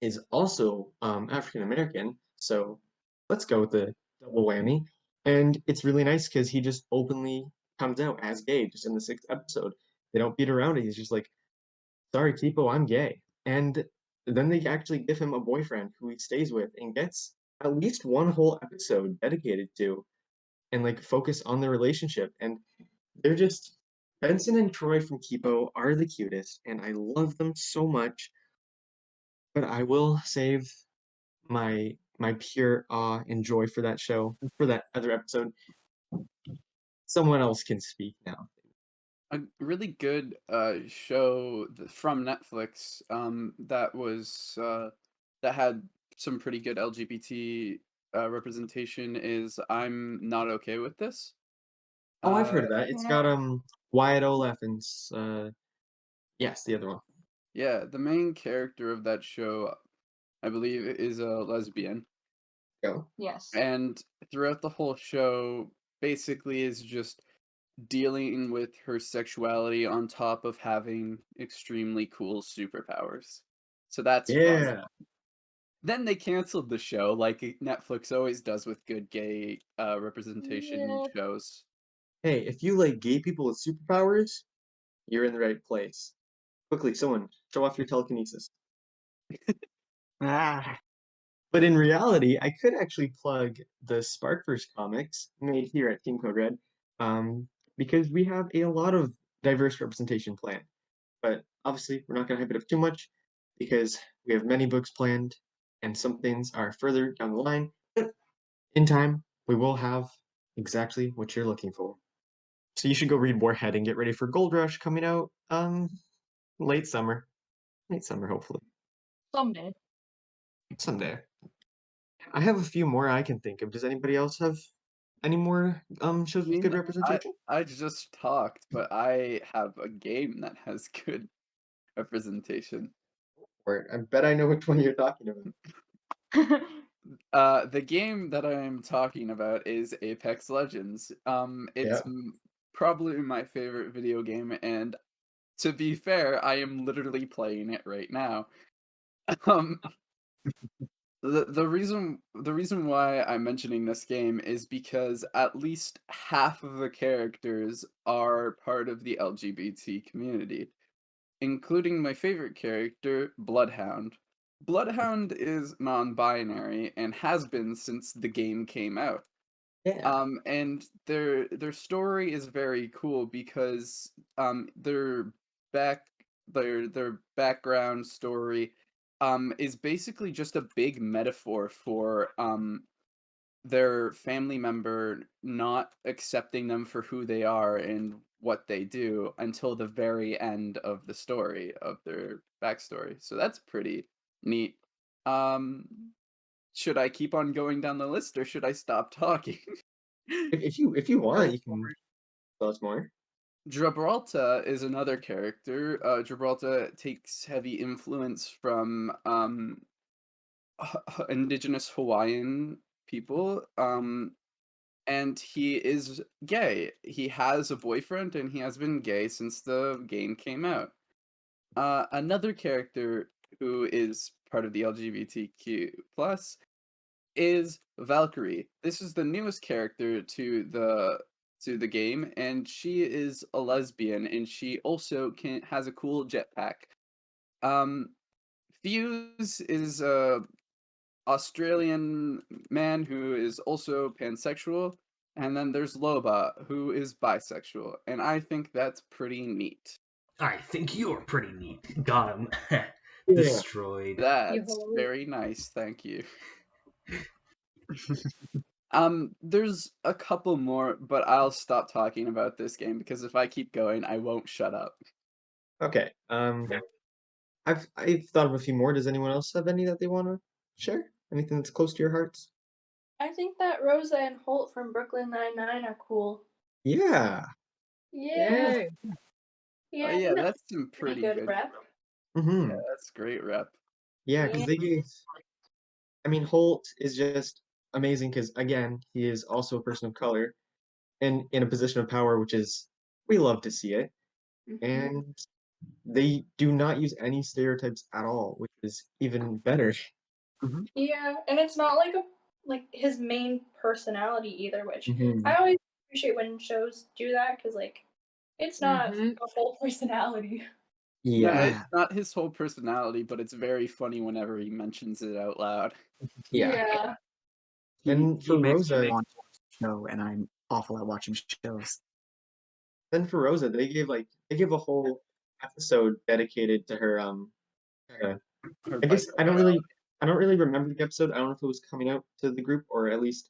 is also African American, so let's go with the double whammy. And it's really nice because he just openly comes out as gay just in the 6th episode. They don't beat around it. He's just like, sorry, Kipo, I'm gay. And then they actually give him a boyfriend who he stays with and gets at least one whole episode dedicated to and like focus on their relationship. And they're just Benson and Troy from Kipo are the cutest, and I love them so much. But I will save my pure awe and joy for that show, for that other episode. Someone else can speak now. A really good show from Netflix that was that had some pretty good LGBT representation is I'm Not Okay With This. Oh, I've heard Uh, of that. It's got Wyatt Olaf and yes, the other one. yeah, the main character of that show, I believe, is a lesbian, Go. Yes. and throughout the whole show, basically is just dealing with her sexuality on top of having extremely cool superpowers. So that's fun. Yeah. Then they canceled the show, like Netflix always does with good gay representation in Yeah. shows. Hey, if you like gay people with superpowers, you're in the right place. Quickly, someone show off your telekinesis. Ah. But in reality, I could actually plug the Sparkverse comics made here at Team CodeRed, because we have a lot of diverse representation planned. But obviously, we're not going to hype it up too much because we have many books planned, and some things are further down the line. But in time, we will have exactly what you're looking for. So you should go read Warhead and get ready for Gold Rush coming out late summer. Late summer, hopefully. Someday. Someday. I have a few more I can think of. Does anybody else have any more shows with good representation? I just talked, but I have a game that has good representation. Or I bet I know which one you're talking about. The game that I'm talking about is Apex Legends. It's Yeah. probably my favorite video game, and to be fair, I am literally playing it right now. Um, the reason why I'm mentioning this game is because at least half of the characters are part of the LGBT community, including my favorite character, Bloodhound. Bloodhound is non-binary and has been since the game came out. Yeah. And their story is very cool because their back their background story is basically just a big metaphor for their family member not accepting them for who they are and what they do until the very end of the story of their backstory. So that's pretty neat. Um, should I keep on going down the list or should I stop talking? If you want, you can tell us more. Gibraltar is another character. Gibraltar takes heavy influence from indigenous Hawaiian people. And he is gay. He has a boyfriend, and he has been gay since the game came out. Another character who is part of the LGBTQ plus, is Valkyrie. This is the newest character to the game, and she is a lesbian, and she also has a cool jetpack. Fuse is a Australian man who is also pansexual, and then there's Loba, who is bisexual, and I think that's pretty neat. I think you're pretty neat. Got him. Yeah. Destroyed. That's Yo. very nice, thank you. There's a couple more, but I'll stop talking about this game because if I keep going, I won't shut up. Okay. I've thought of a few more. Does anyone else have any that they want to share? Anything that's close to your hearts? I think that Rosa and Holt from Brooklyn Nine-Nine are cool. Yeah. Yeah. Yay. Yeah, Oh I yeah, think that's some pretty pretty good good. rep. Mm-hmm. Yeah, that's great rep. Yeah, because Yeah. they gave. I mean, Holt is just amazing because again, he is also a person of color and in a position of power, which is we love to see it. And they do not use any stereotypes at all, which is even better. Yeah, and it's not like his main personality either, which Mhm. I always appreciate when shows do that because like it's not Mhm. a whole personality. Yeah, Yeah. it's not his whole personality, but it's very funny whenever he mentions it out loud. Yeah. Yeah. And He for makes me Rosa, want to watch a show, and I'm awful at watching shows. they gave a whole episode dedicated to her uh, Her I guess bisexuality. I don't really remember the episode. I don't know if it was coming out to the group or at least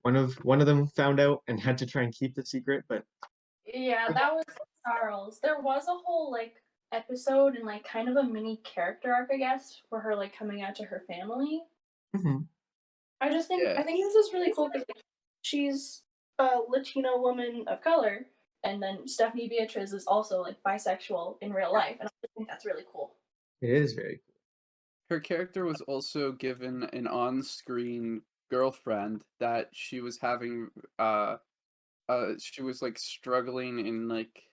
one of them found out and had to try and keep the secret, but Yeah, that was Charles. There was a whole like episode and like kind of a mini character arc, I guess, for her like coming out to her family. Mhm. I just think Yeah. I think this is really cool because like, she's a Latino woman of color, and then Stephanie Beatriz is also like bisexual in real life, and I just think that's really cool. It is very cool. Her character was also given an on-screen girlfriend that she was having she was like struggling in like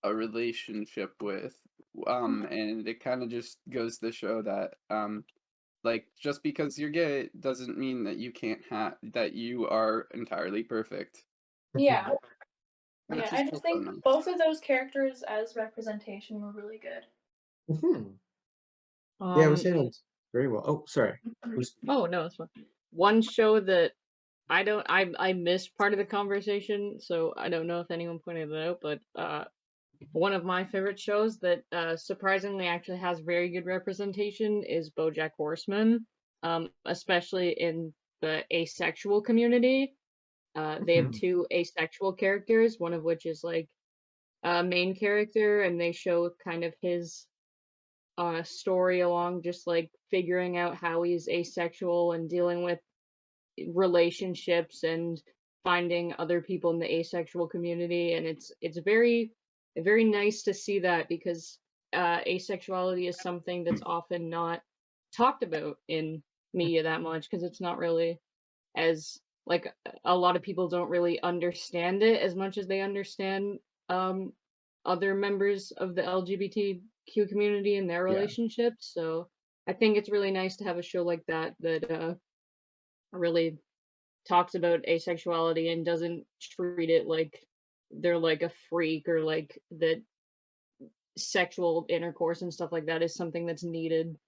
a relationship with and it kind of just goes to show that like just because you're gay doesn't mean that you can't have that you are entirely perfect. Yeah, Which yeah. is I just also think nice. both of those characters as representation were really good. Mhm. Yeah, it was handled very well. Oh, sorry. Who's Oh no, it's fine. One show that I missed part of the conversation, so I don't know if anyone pointed it out, but one of my favorite shows that surprisingly actually has very good representation is BoJack Horseman, especially in the asexual community. They have Mhm. two asexual characters, one of which is like a main character, and they show kind of his story along just like figuring out how he's asexual and dealing with relationships and finding other people in the asexual community, and it's very nice to see that because asexuality is something that's often not talked about in media that much because it's not really as like a lot of people don't really understand it as much as they understand um other members of the LGBTQ community and their Yeah. relationships. So I think it's really nice to have a show like that that really talks about asexuality and doesn't treat it like they're like a freak or like that sexual intercourse and stuff like that is something that's needed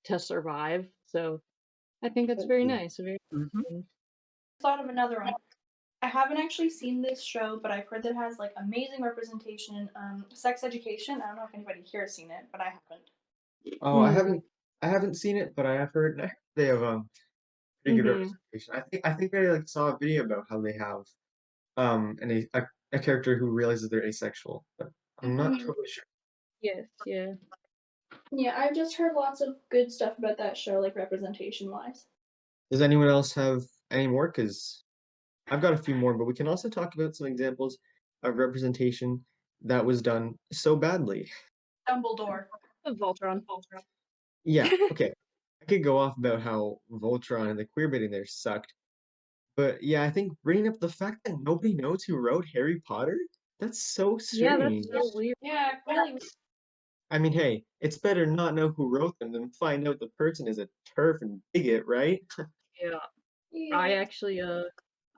to survive. So I think that's very nice. Very Thought of another one. I haven't actually seen this show, but I've heard that it has like amazing representation in sex education. I don't know if anybody here has seen it, but I haven't. Oh, I haven't seen it, but I have heard they have pretty good Mm-hmm. representation. I think I like saw a video about how they have a character who realizes they're asexual, but I'm not totally sure. Yes, yeah. Yeah, I've just heard lots of good stuff about that show, like representation wise. Does anyone else have any more? Because I've got a few more, but we can also talk about some examples of representation that was done so badly. Dumbledore. Voltron. Yeah, okay. I could go off about how Voltron and the queerbaiting there sucked, but yeah, I think bringing up the fact that nobody knows who wrote Harry Potter, that's so Yeah, that's strange. so weird. Yeah, really. I mean, hey, it's better not know who wrote them than find out the person is a turf and bigot, right? Yeah. I Yeah. actually,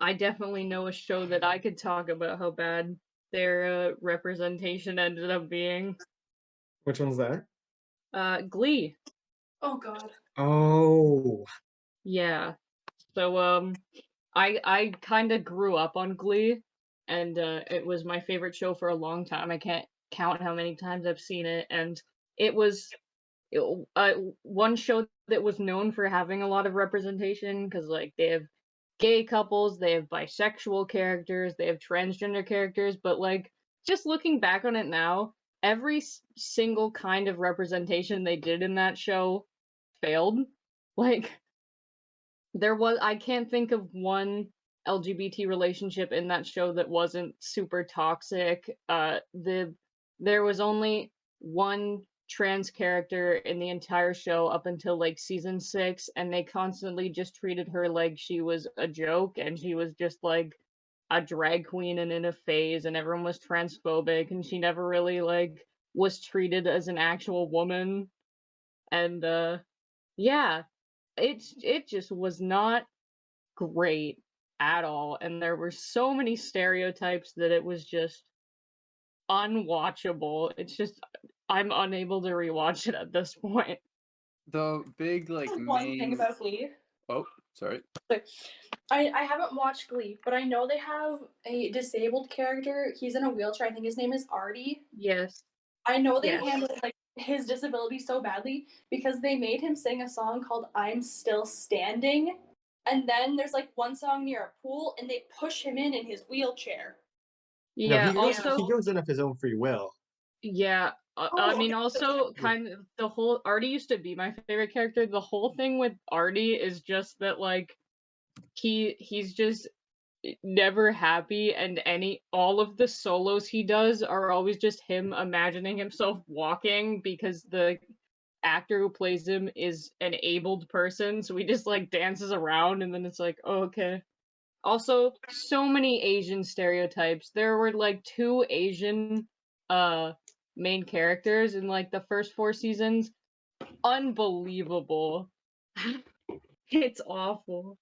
I definitely know a show that I could talk about how bad their representation ended up being. Which one's that? Glee. Oh God. Oh, Yeah. So, I kind of grew up on Glee, and it was my favorite show for a long time. I can't count how many times I've seen it, and it was one show that was known for having a lot of representation because like they have gay couples, they have bisexual characters, they have transgender characters, but like just looking back on it now, every single kind of representation they did in that show failed. Like I can't think of one LGBT relationship in that show that wasn't super toxic. There was only one trans character in the entire show up until like season 6, and they constantly just treated her like she was a joke and she was just like a drag queen and in a phase, and everyone was transphobic, and she never really like was treated as an actual woman. And yeah, it just was not great at all, and there were so many stereotypes that it was just unwatchable. It's just I'm unable to rewatch it at this point. The big like One thing main. about Glee. Oh, sorry. I haven't watched Glee, but I know they have a disabled character. He's in a wheelchair. I think his name is Artie. Yes. I know they Yes. handled like his disability so badly because they made him sing a song called "I'm Still Standing," and then there's like one song near a pool, and they push him in his wheelchair. no, Yeah, also he goes in of his own free will. yeah, I mean also kind of the whole Artie used to be my favorite character. The whole thing with Artie is just that like he's just never happy, and all of the solos he does are always just him imagining himself walking because the actor who plays him is an abled person, so he just like dances around, and then it's like, oh, okay. Also, so many Asian stereotypes. There were like 2 Asian uh main characters in like the first 4 seasons. Unbelievable. It's awful.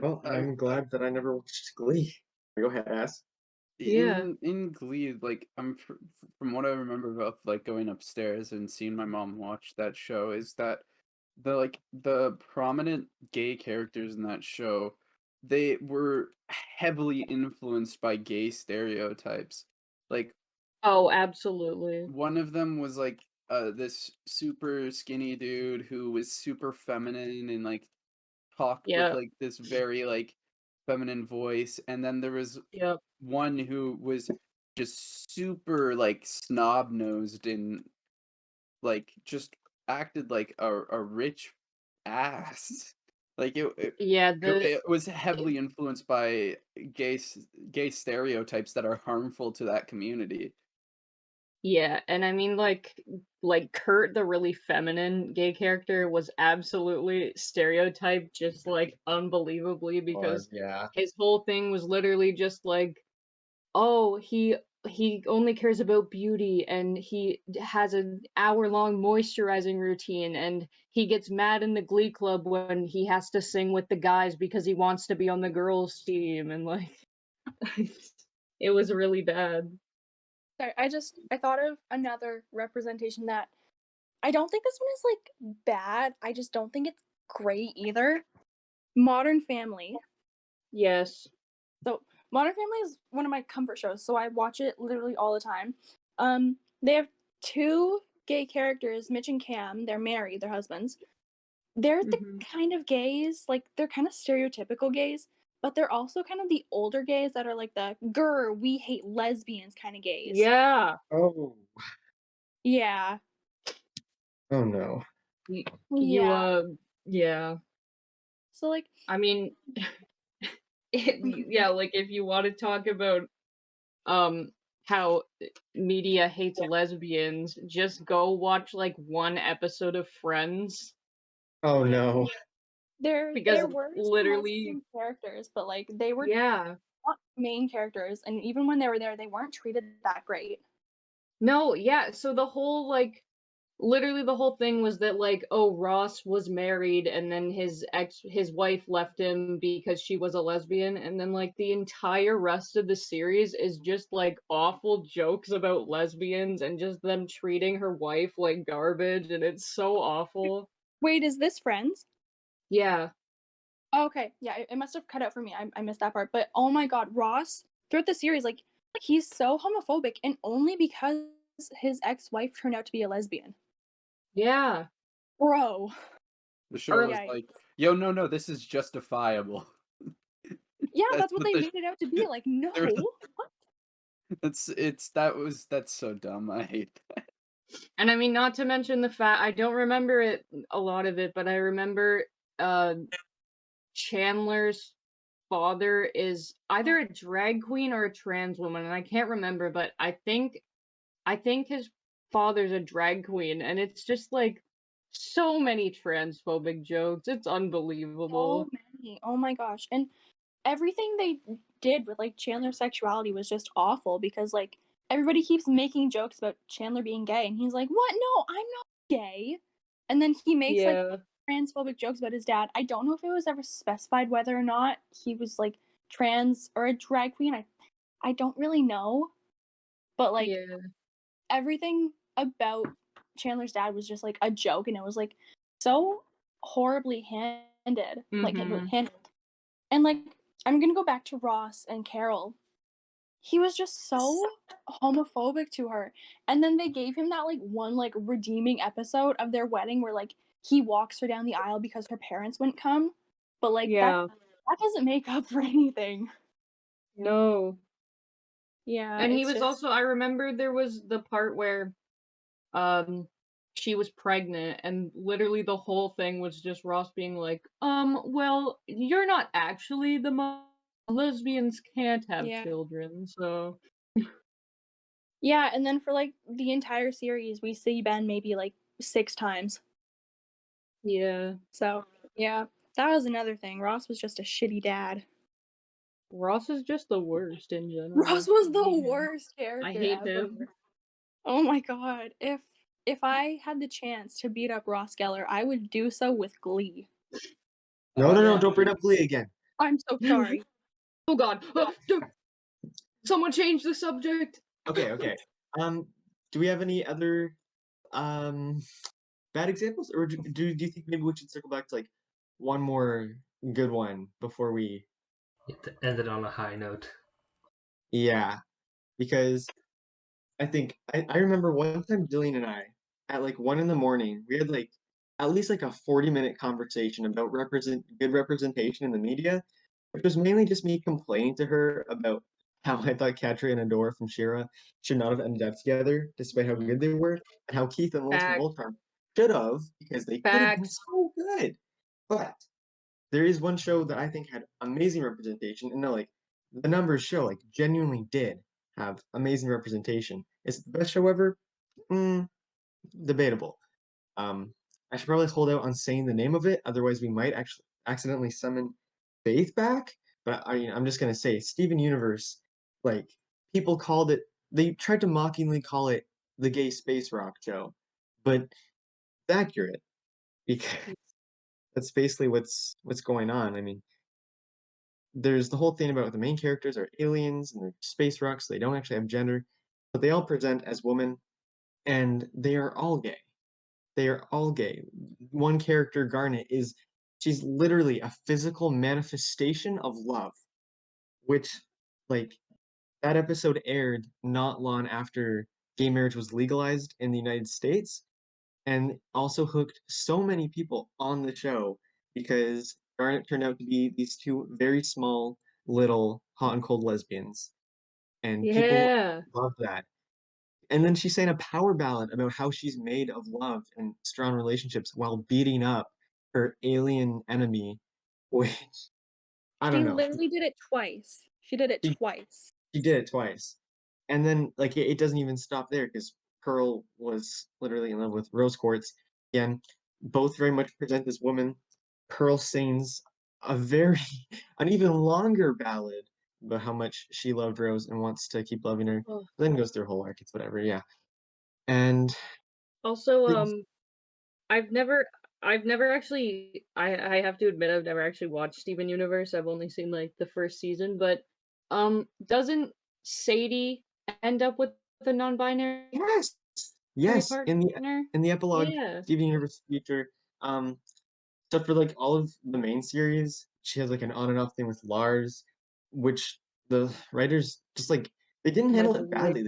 Well, I'm glad that I never watched Glee. Go ahead, ask. Yeah. In Glee, like from what I remember of like going upstairs and seeing my mom watch that show, is that the prominent gay characters in that show, they were heavily influenced by gay stereotypes. Like Oh, absolutely. one of them was like this super skinny dude who was super feminine and like talked with Yeah. like this very like feminine voice, and then there was Yep. one who was just super like snob nosed and like just acted like a rich ass. Like Yeah, it was heavily influenced by gay stereotypes that are harmful to that community. yeah, and I mean like Kurt, the really feminine gay character, was absolutely stereotyped just like unbelievably because Yeah. his whole thing was literally just like, oh, he only cares about beauty, and he has an hour-long moisturizing routine, and he gets mad in the glee club when he has to sing with the guys because he wants to be on the girls team, and like it was really bad. Sorry, I thought of another representation that I don't think this one is like bad. I just don't think it's great either. Modern Family. Yes. So Modern Family is one of my comfort shows, so I watch it literally all the time. They have 2 gay characters, Mitch and Cam. They're married, they're husbands. They're the kind of gays, like they're kind of stereotypical gays, but they're also kind of the older gays that are like the grr, we hate lesbians kind of gays. Yeah. Oh. Yeah. Oh no. Yeah. Yeah. So like I mean, yeah, like if you want to talk about how media hates lesbians, just go watch like one episode of Friends Oh no. there because were some literally, lesbian characters, but like they were yeah. not main characters, and even when they were there, they weren't treated that great. No, yeah, so the whole like Literally the whole thing was that, like, oh, Ross was married and then his wife left him because she was a lesbian, and then, like, the entire rest of the series is just, like, awful jokes about lesbians and just them treating her wife like garbage, and it's so awful. Wait, is this Friends? Yeah. Oh, okay, yeah, it must have cut out for me. I missed that part. But oh my god, Ross throughout the series, like he's so homophobic, and only because his ex-wife turned out to be a lesbian. Yeah. Bro. The show Or was Yikes. like, yo, no, this is justifiable. Yeah, That's that's what what they the made it out to be. Like, no. they were What? that's so dumb. I hate that. And I mean, not to mention the fact I don't remember it a lot of it, but I remember Chandler's father is either a drag queen or a trans woman, and I can't remember, but I think his father's a drag queen, and it's just like so many transphobic jokes. It's So unbelievable. many. Oh my gosh. And everything they did with like Chandler's sexuality was just awful because like everybody keeps making jokes about Chandler being gay and he's like, "What? No, I'm not gay." And then he makes like Yeah. transphobic jokes about his dad. I don't know if it was ever specified whether or not he was like trans or a drag queen. I don't really know, but like Yeah. everything about Chandler's dad was just like a joke and it was like so horribly handed, like Mhm. handled. And like I'm gonna go back to Ross and Carol. He was just so homophobic to her. And then they gave him that like one like redeeming episode of their wedding where like he walks her down the aisle because her parents wouldn't come. But like Yeah. that doesn't make up for anything. No. Yeah, And he it's was just also I remember there was the part where um she was pregnant and literally the whole thing was just Ross being like, well, you're not actually the mom. Lesbians can't have yeah. children, so Yeah, and then for like the entire series we see Ben maybe like 6 times. yeah. So yeah. That was another thing. Ross was just a shitty dad. Ross is just the worst in Ross general. was I the hate him. worst I character hate ever. him. Oh my god. If I had the chance to beat up Ross Geller, I would do so with glee. No, no, no, Yeah, don't bring up Glee again. I'm so sorry. Oh god. Someone change the subject. Okay, okay. Do we have any other bad examples, or do you think maybe we should circle back to like one more good one before we? You have to end it on a high note. Yeah, because I think I remember one time Jillian and I at like 1 in the morning we had like at least like a 40-minute conversation about good representation in the media, which was mainly just me complaining to her about how I thought Katria and Adora from Shira should not have ended up together despite how good they were, and how Keith and Lilith from Facts. Voltron should have because they could have been Facts. so good. But there is one show that I think had amazing representation, and no, like the numbers show, like genuinely did have amazing representation. Is it the best show ever? Mm, debatable. I should probably hold out on saying the name of it, otherwise we might actually accidentally summon Faith back. But I mean, I'm just gonna say Steven Universe. Like people called it, they tried to mockingly call it the gay space rock show, but it's accurate because that's basically what's going on. I mean, there's the whole thing about the main characters are aliens and they're space rocks. They don't actually have gender, but they all present as women, and they are all gay. They are all gay. One character, Garnet, she's literally a physical manifestation of love, which, like, that episode aired not long after gay marriage was legalized in the United States, and also hooked so many people on the show because Garnet turned out to be these two very small, little, hot and cold lesbians, and people Yeah. love that. And then she sang a power ballad about how she's made of love and strong relationships while beating up her alien enemy, which I She don't know. literally did it twice. She did it She, twice. she did it twice. And then like it doesn't even stop there because Pearl was literally in love with Rose Quartz. Again, both very much present this woman. Pearl sings a very an even longer ballad about how much she loved Rose and wants to keep loving her. Oh, Then goes through her whole arc. It's whatever, yeah. And Also, Things- I've never actually I have to admit I've never actually watched Steven Universe. I've only seen like the first season, but doesn't Sadie end up with a non-binary Yes, yes. partner? In the epilogue, Yeah. Steven Universe future, so for like all of the main series, she has like an on and off thing with Lars, which the writers just like they didn't My handle it boy. badly.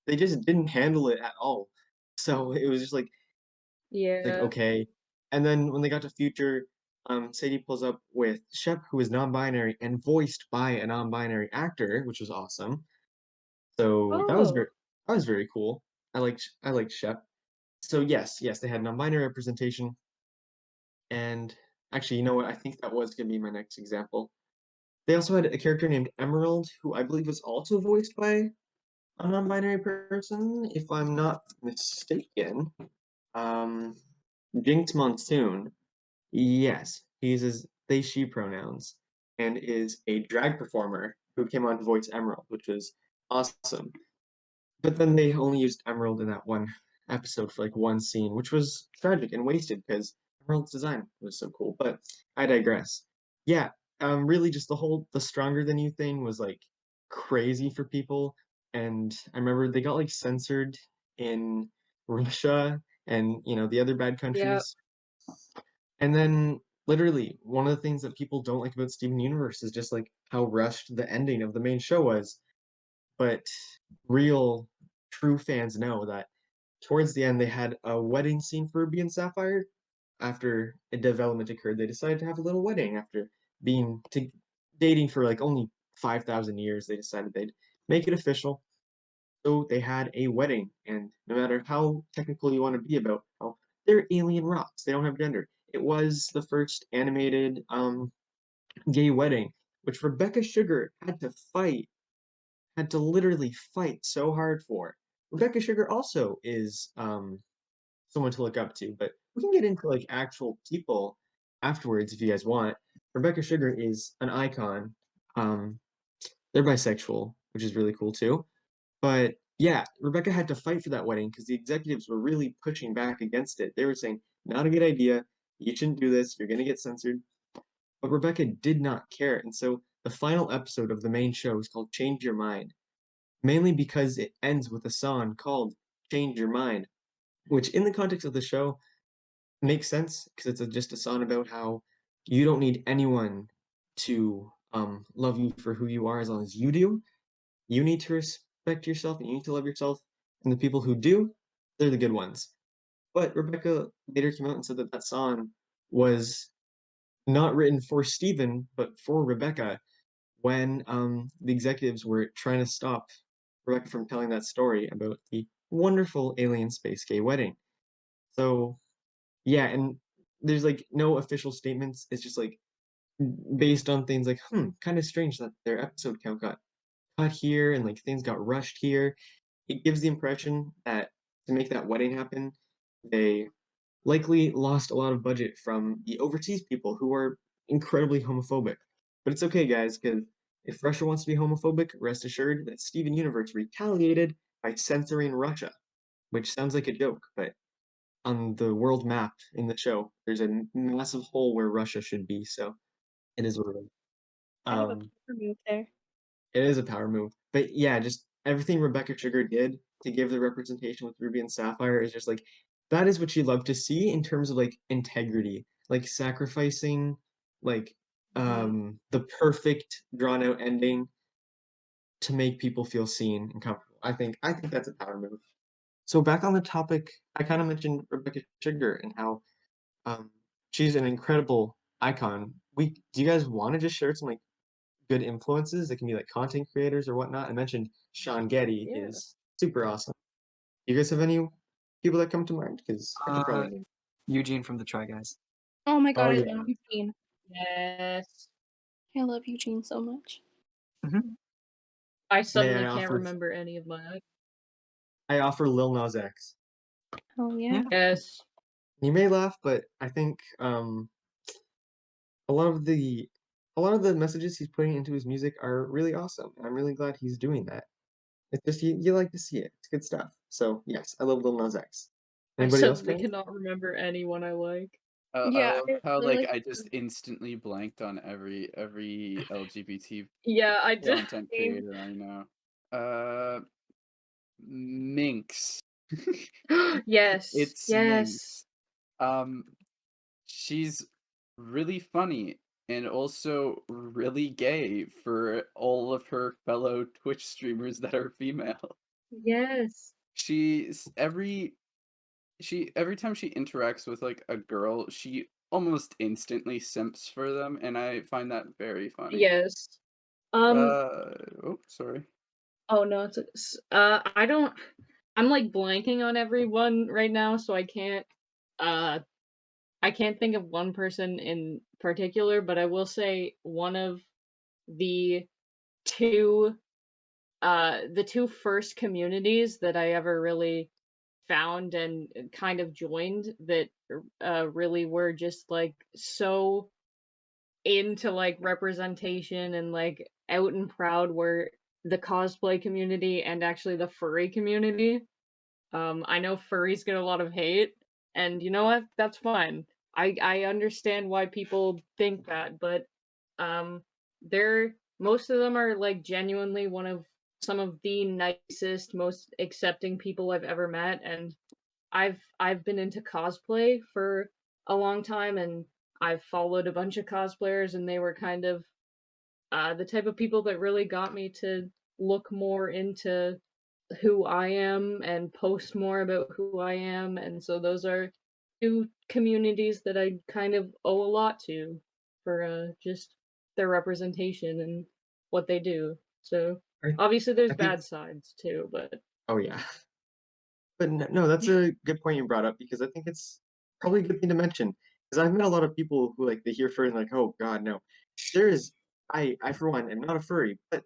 They just didn't handle it at all. So it was just like Yeah. okay. And then when they got to future, Sadie pulls up with Shep, who is non-binary and voiced by a non-binary actor, which was awesome. So Oh. that was very cool. I like Shep. So yes, they had non-binary representation. And actually, you know what? I think that was going to be my next example. They also had a character named Emerald, who I believe was also voiced by a non-binary person, if I'm not mistaken. Um, Jinx Monsoon. Yes, he uses they, she pronouns and is a drag performer who came on to voice Emerald, which was awesome. But then they only used Emerald in that one episode for like one scene, which was tragic and wasted because Emerald's design was so cool. But I digress. Yeah, really just the stronger than you thing was like crazy for people. And I remember they got like censored in Russia and the other bad Yeah. countries. And then literally one of the things that people don't like about Steven Universe is just like how rushed the ending of the main show was. But real true fans know that towards the end they had a wedding scene for Ruby and Sapphire. After a development occurred, they decided to have a little wedding after dating for like only 5,000 years. They decided they'd make it official. So they had a wedding, and no matter how technical you want to be about how they're alien rocks, they don't have gender. It was the first animated gay wedding, which Rebecca Sugar had to literally fight so hard for. Rebecca Sugar also is someone to look up to, but we can get into like actual people afterwards if you guys want. Rebecca Sugar is an icon. Um, they're bisexual, which is really cool too. But yeah, Rebecca had to fight for that wedding because the executives were really pushing back against it. They were saying, not a good idea. You shouldn't do this. You're going to get censored. But Rebecca did not care. And so the final episode of the main show is called Change Your Mind, mainly because it ends with a song called Change Your Mind, which in the context of the show makes sense because it's just a song about how you don't need anyone to love you for who you are as long as you do. You need to respect yourself and you need to love yourself. And the people who do, they're the good ones. But Rebecca later came out and said that that song was not written for Steven, but for Rebecca when the executives were trying to stop Rebecca from telling that story about the wonderful alien space gay wedding. So yeah, and there's like no official statements. It's just like based on things like, kind of strange that their episode count got cut here and like things got rushed here. It gives the impression that to make that wedding happen, they likely lost a lot of budget from the overseas people who are incredibly homophobic. But it's okay, guys, because if Russia wants to be homophobic, rest assured that Steven Universe retaliated by censoring Russia, which sounds like a joke, but on the world map in the show, there's a massive hole where Russia should be, so it is what it is. Kind of a Um, power move there. it is a power move. But yeah, just everything Rebecca Sugar did to give the representation with Ruby and Sapphire is just like that is what you love to see in terms of like integrity, like sacrificing like the perfect drawn out ending to make people feel seen and comfortable. I think that's a power move. So back on the topic, I kind of mentioned Rebecca Sugar and how um she's an incredible icon. We do you guys want to just share some like good influences? It can be like content creators or whatnot. I mentioned Sean Getty Yeah. is super awesome. You guys have any people that come to mind? Because I could probably name. Eugene from the Try Guys. Oh my Oh god, I yeah, love Eugene. Yes. I love Eugene so much. Hmm. I may suddenly can't remember any of my. I offer Lil Nas X. Oh yeah. Yeah. Yes. You may laugh, but I think a lot of the messages he's putting into his music are really awesome. And I'm really glad he's doing that. It's just you like to see it. It's good stuff. So yes, I love Lil Nas X. I Anybody else, suddenly guys? cannot remember anyone I like. I Yeah, love I how really like like I just instantly blanked on every LGBT Yeah, I did. content creator I know. Minx. Yes, It's Minx. yes. Um, she's really funny and also really gay for all of her fellow Twitch streamers that are female. Yes. Every time she interacts with like a girl, she almost instantly simps for them, and I find that very funny. Yes. Um, Oh, sorry. oh no, I don't, I'm like blanking on everyone right now, so uh, I can't think of one person in particular, but I will say one of the two, the two first communities that I ever really found and kind of joined that really were just like so into like representation and like out and proud were the cosplay community and actually the furry community. I know furries get a lot of hate, and you know what? That's fine. I understand why people think that, but they're most of them are like genuinely one of some of the nicest, most accepting people I've ever met, and I've been into cosplay for a long time, and I've followed a bunch of cosplayers, and they were kind of the type of people that really got me to look more into who I am and post more about who I am, and so those are two communities that I kind of owe a lot to for just their representation and what they do. So I, obviously there's I think. bad sides too, but Oh yeah. But no, that's a good point you brought up because I think it's probably a good thing to mention. Because I've met a lot of people who like they hear furry and like, oh God, no. There is I for one am not a furry, but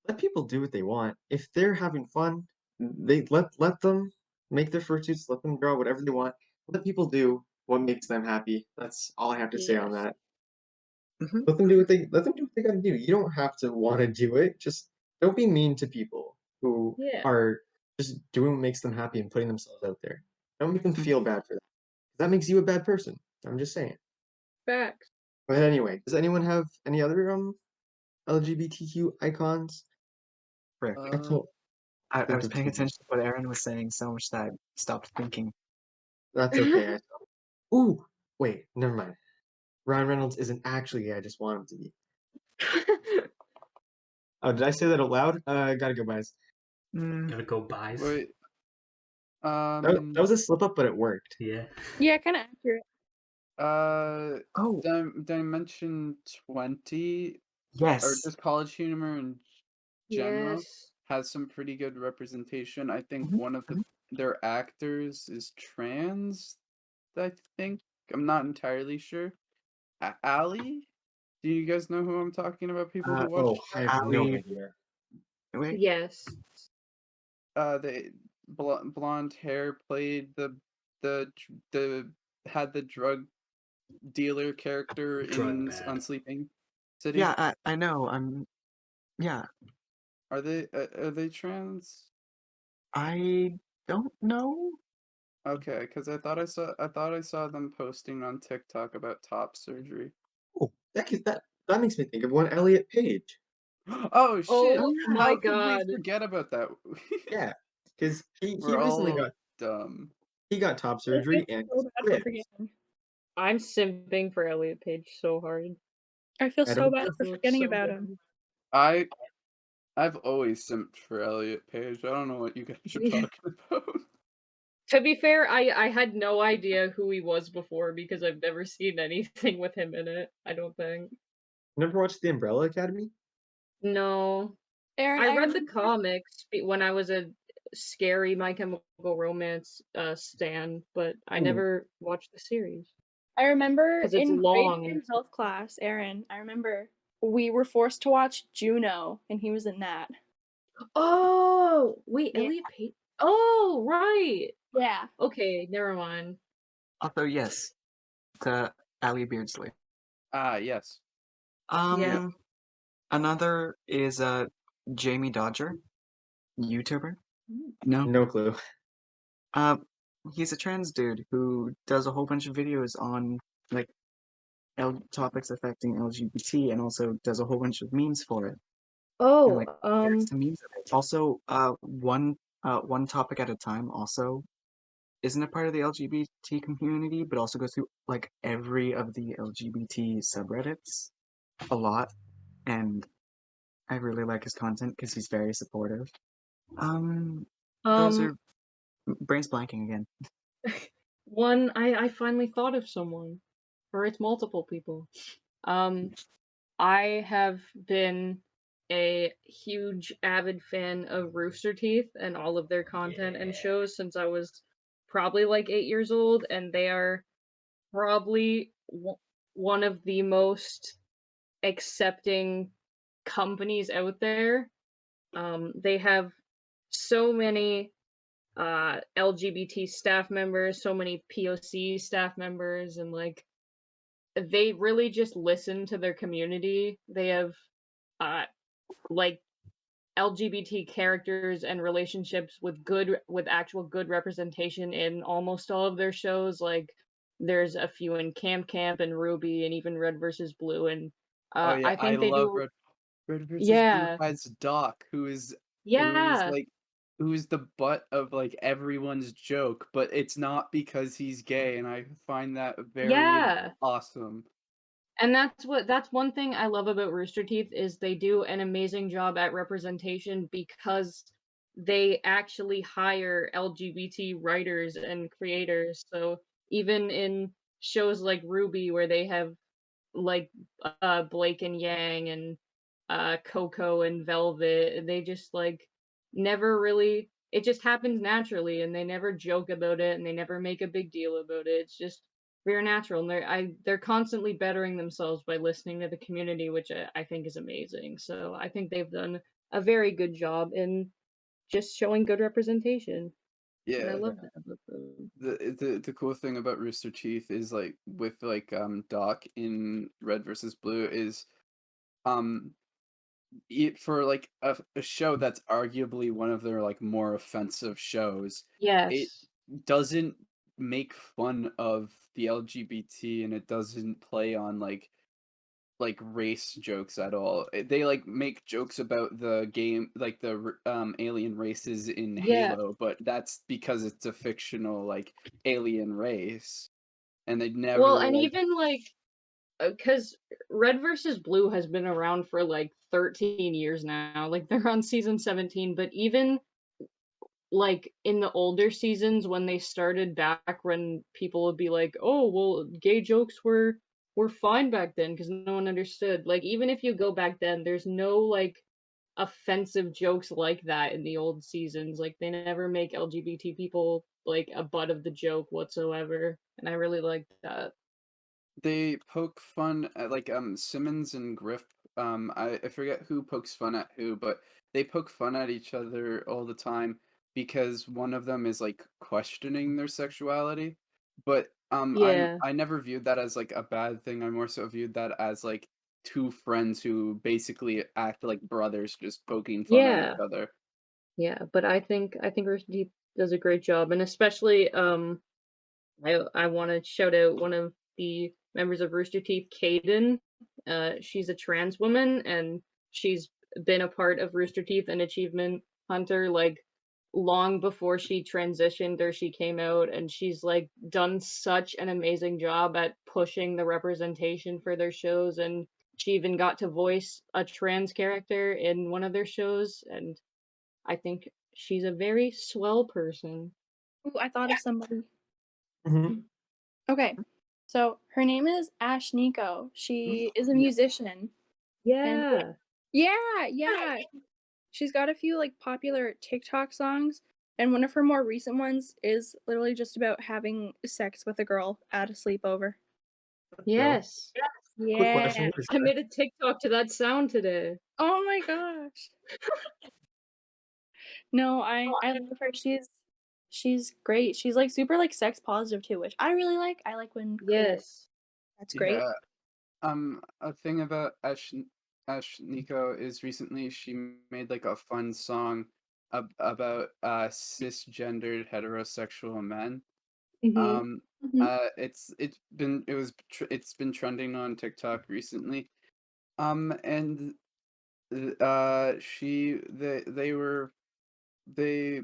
let people do what they want. If they're having fun, they let them make their fursuits, let them draw whatever they want. Let people do what makes them happy. That's all I have to say on yes. that. Hmm. Let them do what they gotta do. You don't have to want to do it. Just don't be mean to people who Yeah. are just doing what makes them happy and putting themselves out there. Don't make them feel bad for that. That makes you a bad person. I'm just saying. Facts. But anyway, does anyone have any other LGBTQ icons? Frick. I Uh, can't I think was of paying too many. attention to what Aaron was saying so much that I stopped thinking. That's okay. Ooh, wait, never mind. Ryan Reynolds isn't actually gay. I just want him to be. Oh, did I say that out loud? Gotta go, guys. Mm, Gotta go buys. wait. That was a slip up, but it worked. Yeah. Yeah, kind of accurate. oh, Dimension 20, or yes. just college humor in general, Yes. has some pretty good representation. I think Mhm, one of mhm. their actors is trans, I think. I'm not entirely sure. Ali? Do you guys know who I'm talking about? People who watch Oh, I have no Ali, idea. wait, Yes. the blonde hair played the had the drug dealer character Drug in bad. on Sleeping City. yeah, I know, yeah, Are they trans? I don't know. Okay, because I thought I saw them posting on TikTok about top surgery. Oh, that makes me think of one Elliot Page. Oh shit! Oh Oh, yeah. my How could we god. forget about that? Yeah, because he We're recently all dumb. got top I feel surgery and so bad for quit. forgetting. I'm simping for Elliot Page so hard. I feel I so don't. bad for He looks forgetting so about good. him. I've always simped for Elliot Page. I don't know what you guys are talking about. To be fair, I had no idea who he was before because I've never seen anything with him in it, I don't think. Never watched The Umbrella Academy? No. Aaron, I I read the remember. comics when I was a scary My Chemical Romance stan, but I Ooh, never watched the series I remember because it's in grade long. 10 health class, Aaron. I remember we were forced to watch Juno, and he was in that. Oh, wait, Yeah. Elliot Page. Oh, right. Yeah. Okay, never mind. Also, yes, to Ali Beardsley. Ah, yes. Yeah. Um, Another is Jamie Dodger, YouTuber. No. no clue. Uh, he's a trans dude who does a whole bunch of videos on like topics affecting LGBT and also does a whole bunch of memes for it and Oh, like reacts to memes of it. Also, one topic at a time also isn't a part of the LGBT community, but also goes through like every of the LGBT subreddits a lot, and I really like his content because he's very supportive. Those um, are brains blanking again. one, I finally thought of someone, or it's multiple people. Um, I have been a huge avid fan of Rooster Teeth and all of their content and shows since I was probably like 8 years old, and they are probably one of the most accepting companies out there. They have so many LGBT staff members, so many POC staff members, and like they really just listen to their community. They have uh like LGBT characters and relationships with actual good representation in almost all of their shows. Like there's a few in Camp and Ruby and even Red versus Blue, and Oh yeah, I I think they love do. Red versus Blue Yeah, has Doc, who is yeah, like who is the butt of like everyone's joke, but it's not because he's gay, and I find that very yeah. awesome. And that's one thing I love about Rooster Teeth is they do an amazing job at representation because they actually hire LGBT writers and creators. So even in shows like Ruby where they have like Blake and Yang and Coco and Velvet, they just like never really, it just happens naturally and they never joke about it and they never make a big deal about it. It's just very natural and they're constantly bettering themselves by listening to the community, which I think is amazing. So I think they've done a very good job in just showing good representation. And I Yeah, love that about them. the cool thing about Rooster Teeth is like with like Doc in Red versus Blue is um for like a show that's arguably one of their like more offensive shows, it Yes. doesn't make fun of the LGBT and it doesn't play on like race jokes at all. They like make jokes about the game, like the alien races in Yeah. Halo, but that's because it's a fictional like alien race, and they Well, never and like even like because Red versus Blue has been around for like 13 years now. Like they're on season 17, but even like in the older seasons when they started back when people would be like, "Oh, well, gay jokes were fine back then because no one understood." Like even if you go back then, there's no like offensive jokes like that in the old seasons. Like they never make LGBT people like a butt of the joke whatsoever, and I really like that. they poke fun at like Simmons and Griff. I forget who pokes fun at who, but they poke fun at each other all the time because one of them is like questioning their sexuality. But Yeah. I never viewed that as like a bad thing. I more so viewed that as like two friends who basically act like brothers just poking fun at each Yeah. other. Yeah, but I think Rooster Teeth does a great job, and especially I want to shout out one of the members of Rooster Teeth, Kaden. She's a trans woman, and she's been a part of Rooster Teeth and Achievement Hunter like long before she transitioned or she came out, and she's like done such an amazing job at pushing the representation for their shows, and she even got to voice a trans character in one of their shows, and I think she's a very swell person. Ooh, I thought of somebody. Mhm. Okay. So her name is Ash Nico. She is a musician. And Yeah. yeah. She's got a few like popular TikTok songs. And one of her more recent ones is literally just about having sex with a girl at a sleepover. So, Yes. quick Yeah. question: What is I made a TikTok to that sound today. Oh my gosh. No, I love her. She's great. She's like super like sex positive too, which I really like. I like when creators. Yes. That's great. Yeah. A thing about Ash Nico is recently she made like a fun song about cisgendered heterosexual men, Mhm. Mhm. It's been trending on TikTok recently. And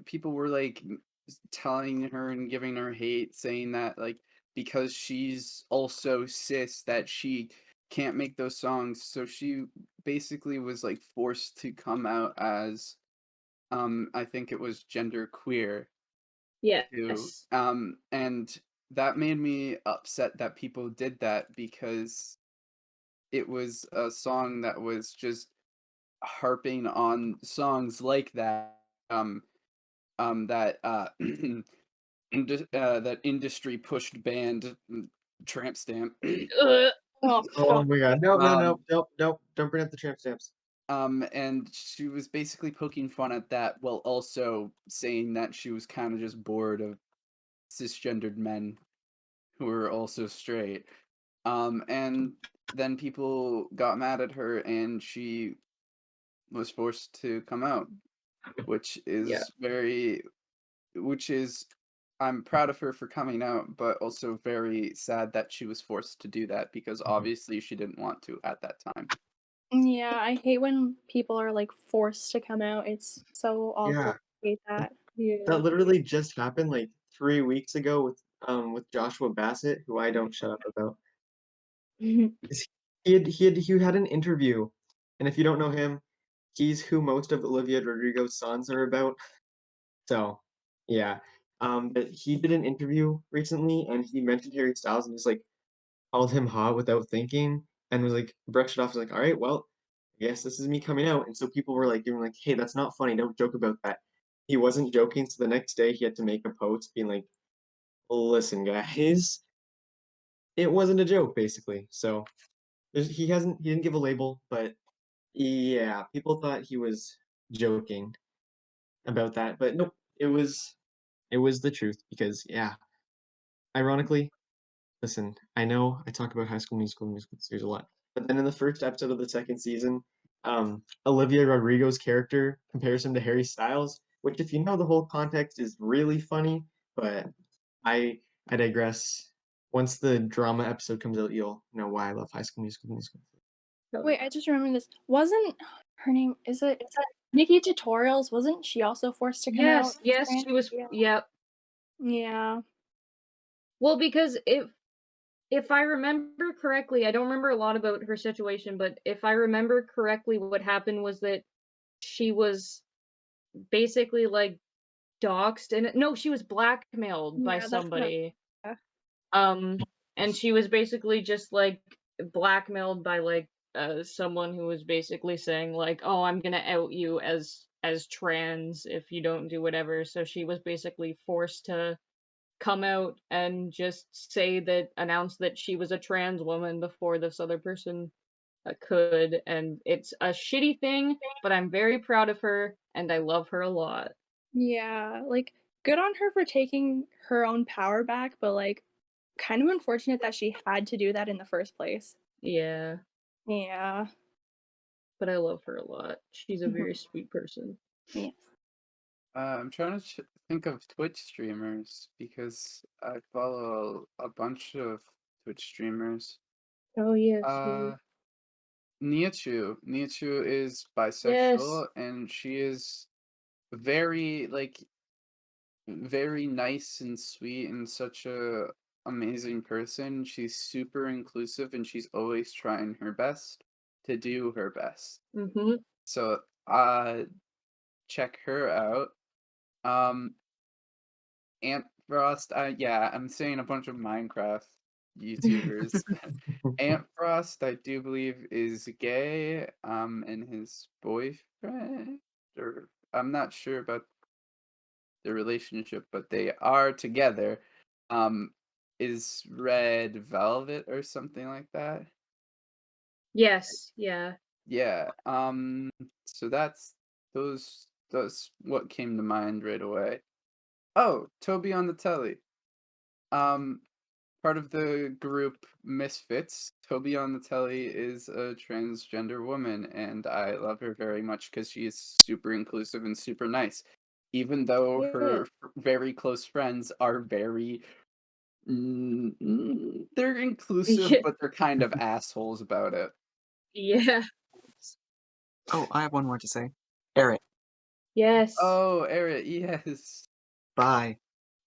people were like telling her and giving her hate, saying that like because she's also cis that she can't make those songs. So she basically was like forced to come out as I think it was gender queer too. Yes. And that made me upset that people did that because it was a song that was just harping on songs like that that that industry pushed banned tramp stamp. Ugh. Oh Oh god. my god. No, no, no. um Don't bring up the tramp stamps. and she was basically poking fun at that while also saying that she was kind of just bored of cisgendered men who were also straight. And then people got mad at her and she was forced to come out, which Yeah. is which is I'm proud of her for coming out, but also very sad that she was forced to do that because obviously she didn't want to at that time. Yeah, I hate when people are like forced to come out. It's so awful. Yeah, I hate that. Yeah. that literally just happened like 3 weeks ago with Joshua Bassett, who I don't shut up about. Is- he had an interview, and if you don't know him, he's who most of Olivia Rodrigo's songs are about. So, yeah. But he did an interview recently, and he mentioned Harry Styles, and just like called him hot without thinking, and was like brushed it off. Was like, all right, well, I guess this is me coming out. And so people were like giving like, hey, that's not funny. Don't joke about that. He wasn't joking. So the next day he had to make a post being like, listen, guys, it wasn't a joke, basically. So he didn't give a label, but yeah, people thought he was joking about that, but nope, it was the truth because yeah, ironically, listen, I know I talk about High School Musical series a lot, but then in the first episode of the second season, Olivia Rodrigo's character compares him to Harry Styles, which if you know the whole context is really funny, but I I digress. Once the drama episode comes out, you'll know why I love High School Musical. Wait, I just remembered this. Wasn't her name, is it Nikki Tutorials? Wasn't she also forced to come out Yes, as yes, trans? she was. Yeah. Yep. Yeah. Well, because if I remember correctly, I don't remember a lot about her situation, but if I remember correctly, what happened was that she was basically like doxxed and no, she was blackmailed by Yeah, that's what somebody. yeah. Um, and she was basically just like blackmailed by like someone who was basically saying like, "Oh, I'm gonna out you as trans if you don't do whatever." So she was basically forced to come out and just announce that she was a trans woman before this other person could. And it's a shitty thing, but I'm very proud of her and I love her a lot. Yeah, like good on her for taking her own power back, but like kind of unfortunate that she had to do that in the first place. Yeah, Yeah. but I love her a lot. She's a Mhm. very sweet person. Yes. I'm trying to think of Twitch streamers because I follow a bunch of Twitch streamers. Oh yes, Uh, Niachu is yes. bisexual and she is very very nice and sweet and such a amazing person. She's super inclusive and she's always trying her best to do her best. Mm-hmm. So check her out. Um Ant Frost, yeah, I'm saying a bunch of Minecraft YouTubers. Ant Frost, I do believe, is gay, and his boyfriend, or I'm not sure about the relationship, but they are together. Um, is Red Velvet or something like that? Yes, yeah. Yeah. So that's what came to mind right away. Oh, Toby on the telly. Um, part of the group Misfits, Toby on the telly is a transgender woman, and I love her very much because she is super inclusive and super nice. Even though Yeah. her very close friends are very They're inclusive, Yeah. but they're kind of assholes about it. Yeah. Oh, I have one more to say. Eric, Yes. Oh, Eric, yes. bye.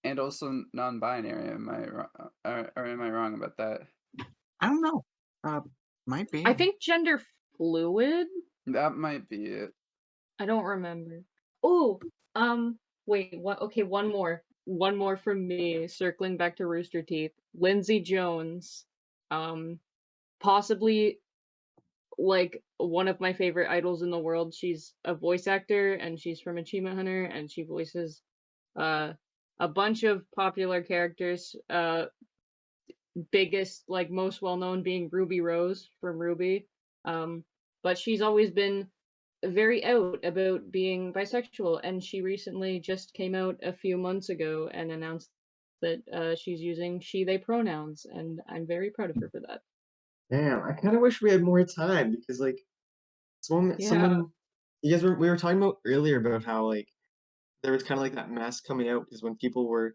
And also non-binary. Am I wrong? Or am I wrong about that? I don't know. Might be. I think gender fluid. That might be it. I don't remember. Oh, wait, what? Okay, one more. One more from me, circling back to Rooster Teeth. Lindsay Jones, possibly like one of my favorite idols in the world. She's a voice actor and she's from Achievement Hunter and she voices uh a bunch of popular characters. Biggest, like most well known being Ruby Rose from Ruby. But she's always been very out about being bisexual, and she recently just came out a few months ago and announced that she's using she/they pronouns, and I'm very proud of her for that. Damn, I kind of wish we had more time because like Yeah. we were talking about earlier about how like there was kind of like that mass coming out because when people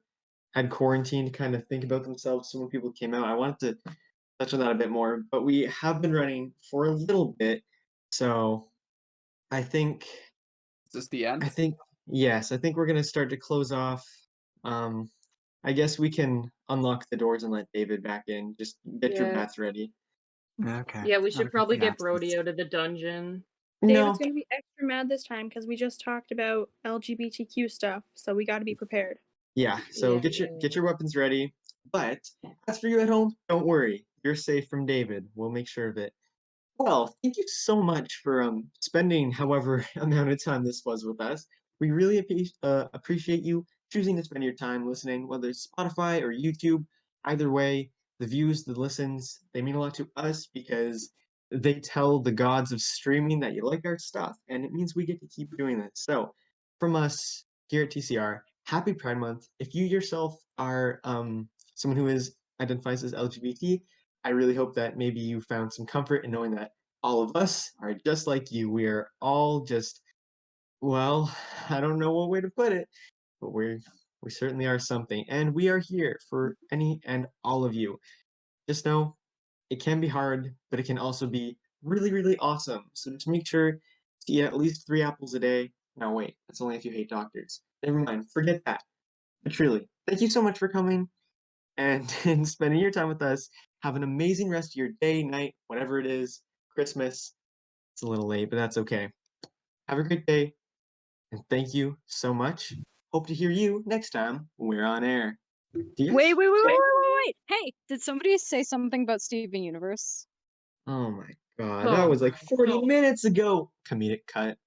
had quarantine to kind of think about themselves, so when people came out, I wanted to touch on that a bit more, but we have been running for a little bit, so I think Is this the end? yes, I think we're gonna start to close off. Um, I guess we can unlock the doors and let David back in. Just get your Yeah. bats ready. Okay. Yeah, we should probably get Bats. Brody out of the dungeon. David's No, gonna be extra mad this time because we just talked about LGBTQ stuff, so we got to be prepared. yeah. So Yeah. get your weapons ready. But as for you at home, don't worry. You're safe from David. We'll make sure of it. Well, thank you so much for spending however amount of time this was with us. We really appreciate you choosing to spend your time listening, whether it's Spotify or YouTube. Either way, the views, the listens, they mean a lot to us because they tell the gods of streaming that you like our stuff, and it means we get to keep doing this. So, from us here at TCR, happy Pride Month. If you yourself are someone who identifies as LGBT, I really hope that maybe you found some comfort in knowing that all of us are just like you. We are all just, well, I don't know what way to put it, but we certainly are something. And we are here for any and all of you. Just know it can be hard, but it can also be really, really awesome. So just make sure to eat at least 3 apples a day. No, wait, that's only if you hate doctors. Never mind, forget that. But truly, thank you so much for coming and spending your time with us. Have an amazing rest of your day, night, whatever it is. Christmas. It's a little late, but that's okay. Have a great day, and thank you so much. Hope to hear you next time when we're on air. Yes? Wait. Hey, did somebody say something about Steven Universe? Oh my god, that Oh, was like 40 no. minutes ago. Comedic cut.